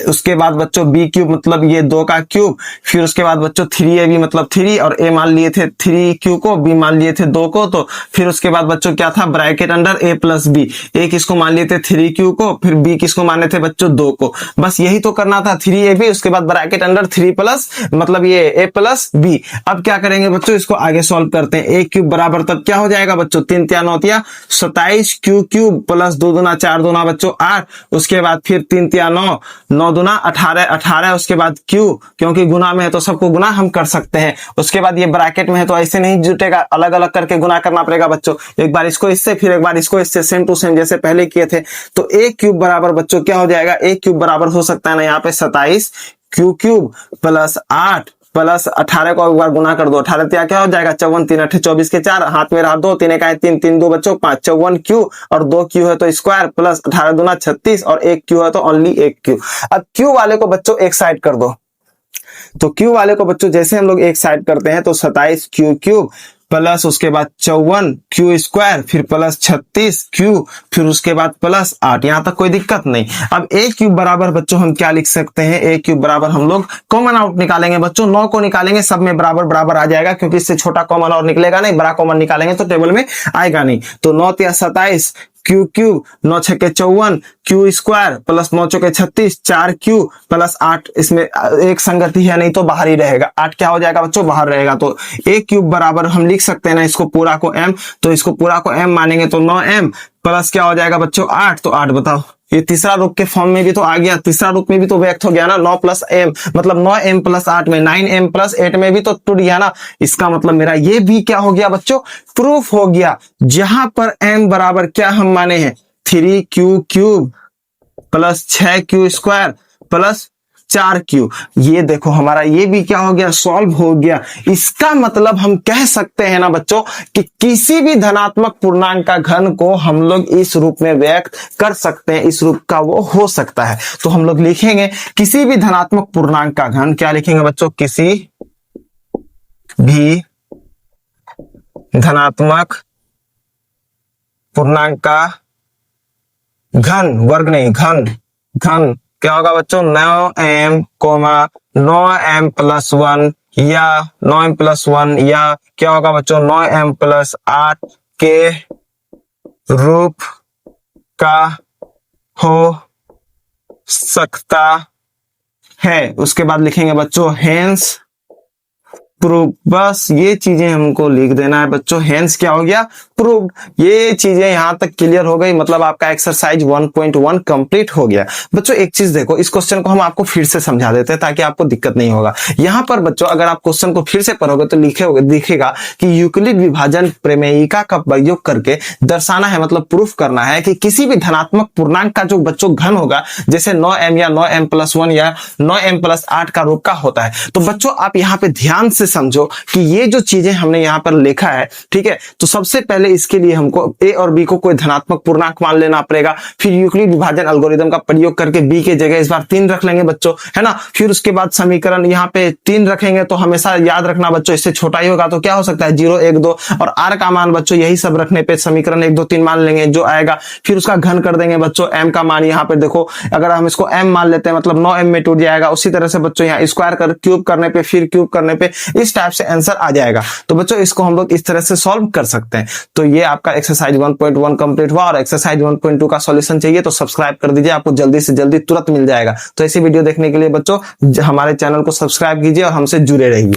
उसके बाद बच्चों b क्यूब मतलब ये 2 का क्यूब, फिर उसके बाद बच्चों 3ab मतलब 3, और a मान लिए थे 3q को, b मान लिए थे 2 को, तो फिर उसके बाद बच्चों क्या था bracket under a + b, a किसको मान लिए थे 3q को, फिर b किसको माने थे बच्चों 2 को, बस यही तो करना था 3ab, उसके बाद ब्रैकेट अंडर 3 प्लस मतलब ये a + b। अब क्या करेंगे बच्चों, इसको आगे सॉल्व करते हैं, a क्यूब बराबर तब क्या हो जाएगा बच्चों 3 तिया 9 तिया 27 क्यू क्यूब प्लस 2 दूना 4 दूना बच्चों 8, उसके बाद फिर 3 तिया 9 9 दूना 18 18, उसके बाद क्यू क्योंकि गुना में है तो सबको गुना हम कर सकते हैं, उसके बाद ये ब्रैकेट में है तो ऐसे नहीं जुटेगा, अलग अलग करके गुना करना पड़ेगा बच्चों, एक बार इसको इससे फिर एक बार इसको इससे, सेम टू सेम जैसे पहले किए थे। तो a क्यूब बराबर बच्चों क्या हो जाएगा, a क्यूब बराबर हो सकता है ना यहाँ पे 27 क्यू क्यूब प्लस 8 प्लस 18 को एक बार गुना कर दो, 18 तिया क्या हो जाएगा 54 3 8 24 के 4, हाथ में रहा 2 3 1 3 3 2 बच्चों 5, 54 क्यू और 2 क्यू है तो स्क्वायर प्लस 18 दूना 36 और 1 क्यू है तो ओनली 1 क्यू। अब क्यू वाले को बच्चों एक साइड कर दो, तो क्यू वाले को बच्चों जैसे हम लोग एक साइड करते हैं तो 27 क्यू क्यूब प्लस उसके बाद 54 क्यू स्क्वायर फिर प्लस 36 क्यू फिर उसके बाद प्लस 8, यहां तक कोई दिक्कत नहीं। अब a क्यूब बराबर बच्चों हम क्या लिख सकते हैं, a क्यूब बराबर हम लोग कॉमन आउट निकालेंगे बच्चों, 9 को निकालेंगे सब में बराबर बराबर आ जाएगा क्योंकि इससे छोटा कॉमन और निकलेगा नहीं, बड़ा कॉमन निकालेंगे तो टेबल में आएगा नहीं, तो 9 तिया 27 क्यू क्यूब 9 6 के 54 क्यू स्क्वायर प्लस 9 चौके 36 4 क्यू प्लस 8, इसमें एक संगति है नहीं तो बाहर ही रहेगा, 8 क्या हो जाएगा बच्चों बाहर रहेगा, तो a क्यूब बराबर हम लिख सकते हैं ना इसको पूरा को m, तो इसको पूरा को m मानेंगे तो 9m प्लस क्या हो जाएगा बच्चों 8, तो 8 बताओ ये तीसरा रूप के फॉर्म में भी तो आ गया, तीसरा रूप में भी तो व्यक्त हो गया ना, 9 + m मतलब 9m + 8 में 9m + 8 में भी तो टूट गया ना, इसका मतलब मेरा ये भी क्या हो गया बच्चों प्रूफ हो गया, जहां पर m बराबर क्या हम माने हैं 3q cube plus 6q square plus 4q। ये देखो हमारा ये भी क्या हो गया, सॉल्व हो गया। इसका मतलब हम कह सकते हैं ना बच्चों कि किसी भी धनात्मक पूर्णांक का घन को हम लोग इस रूप में व्यक्त कर सकते हैं, इस रूप का वो हो सकता है। तो हम लोग लिखेंगे किसी भी धनात्मक पूर्णांक का घन, क्या लिखेंगे बच्चों, किसी भी धनात्मक पूर्णांक का घन, वर्ग नहीं, घन, घन क्या होगा बच्चों, 9m 9m प्लस 1 या 9m प्लस 1 या क्या होगा बच्चों 9m प्लस 8 के रूप का हो सकता है। उसके बाद लिखेंगे बच्चों हेंस प्रूव। बस ये चीजें हमको लिख देना है बच्चों। हेंस क्या हो गया, प्रूव। ये चीजें यहां तक क्लियर हो गई, मतलब आपका एक्सरसाइज 1.1 कंप्लीट हो गया। बच्चों एक चीज देखो, इस क्वेश्चन को हम आपको फिर से समझा देते हैं ताकि आपको दिक्कत नहीं होगा। यहां पर बच्चों अगर आप क्वेश्चन को फिर से पढ़ोगे तो दिखेगा कि यूक्लिड विभाजन प्रमेयिका का प्रयोग करके दर्शाना है, मतलब प्रूफ करना है कि किसी भी धनात्मक पूर्णांक का जो बच्चों घन होगा, जैसे 9m या 9m प्लस 1 या 9m प्लस 8 का रूप का होता है। तो बच्चों आप यहाँ पे ध्यान से समझो कि ये जो चीजें हमने यहाँ पर लिखा है, ठीक है, तो सबसे पहले इसके लिए हमको a और b को कोई धनात्मक पूर्णांक मान लेना पड़ेगा। फिर यूक्लिड विभाजन एल्गोरिथम का प्रयोग करके b के जगह इस बार 3 रख लेंगे बच्चों, है ना। फिर उसके बाद समीकरण यहाँ पे 3 रखेंगे, तो हमेशा याद रखना बच्चों इससे छोटा ही होगा, तो क्या हो सकता है 0 1 2 और r का मान बच्चों यही सब रखने पे समीकरण 1 2 3 मान लेंगे जो आएगा। फिर उसका घन कर देंगे बच्चों, m का मान यहाँ पे देखो, अगर हम इसको m मान लेते हैं मतलब 9m में टूट जाएगा। उसी तरह से बच्चों यहाँ स्क्वायर कर क्यूब करने पे, फिर क्यूब करने पे इस टाइप से आंसर आ जाएगा। तो बच्चों इसको हम लोग इस तरह से सॉल्व कर सकते हैं। तो ये आपका एक्सरसाइज 1.1 कंप्लीट हुआ, और एक्सरसाइज 1.2 का सॉल्यूशन चाहिए तो सब्सक्राइब कर दीजिए, आपको जल्दी से जल्दी तुरंत मिल जाएगा। तो ऐसी वीडियो देखने के लिए बच्चों हमारे चैनल को सब्सक्राइब कीजिए और हमसे जुड़े रहिए।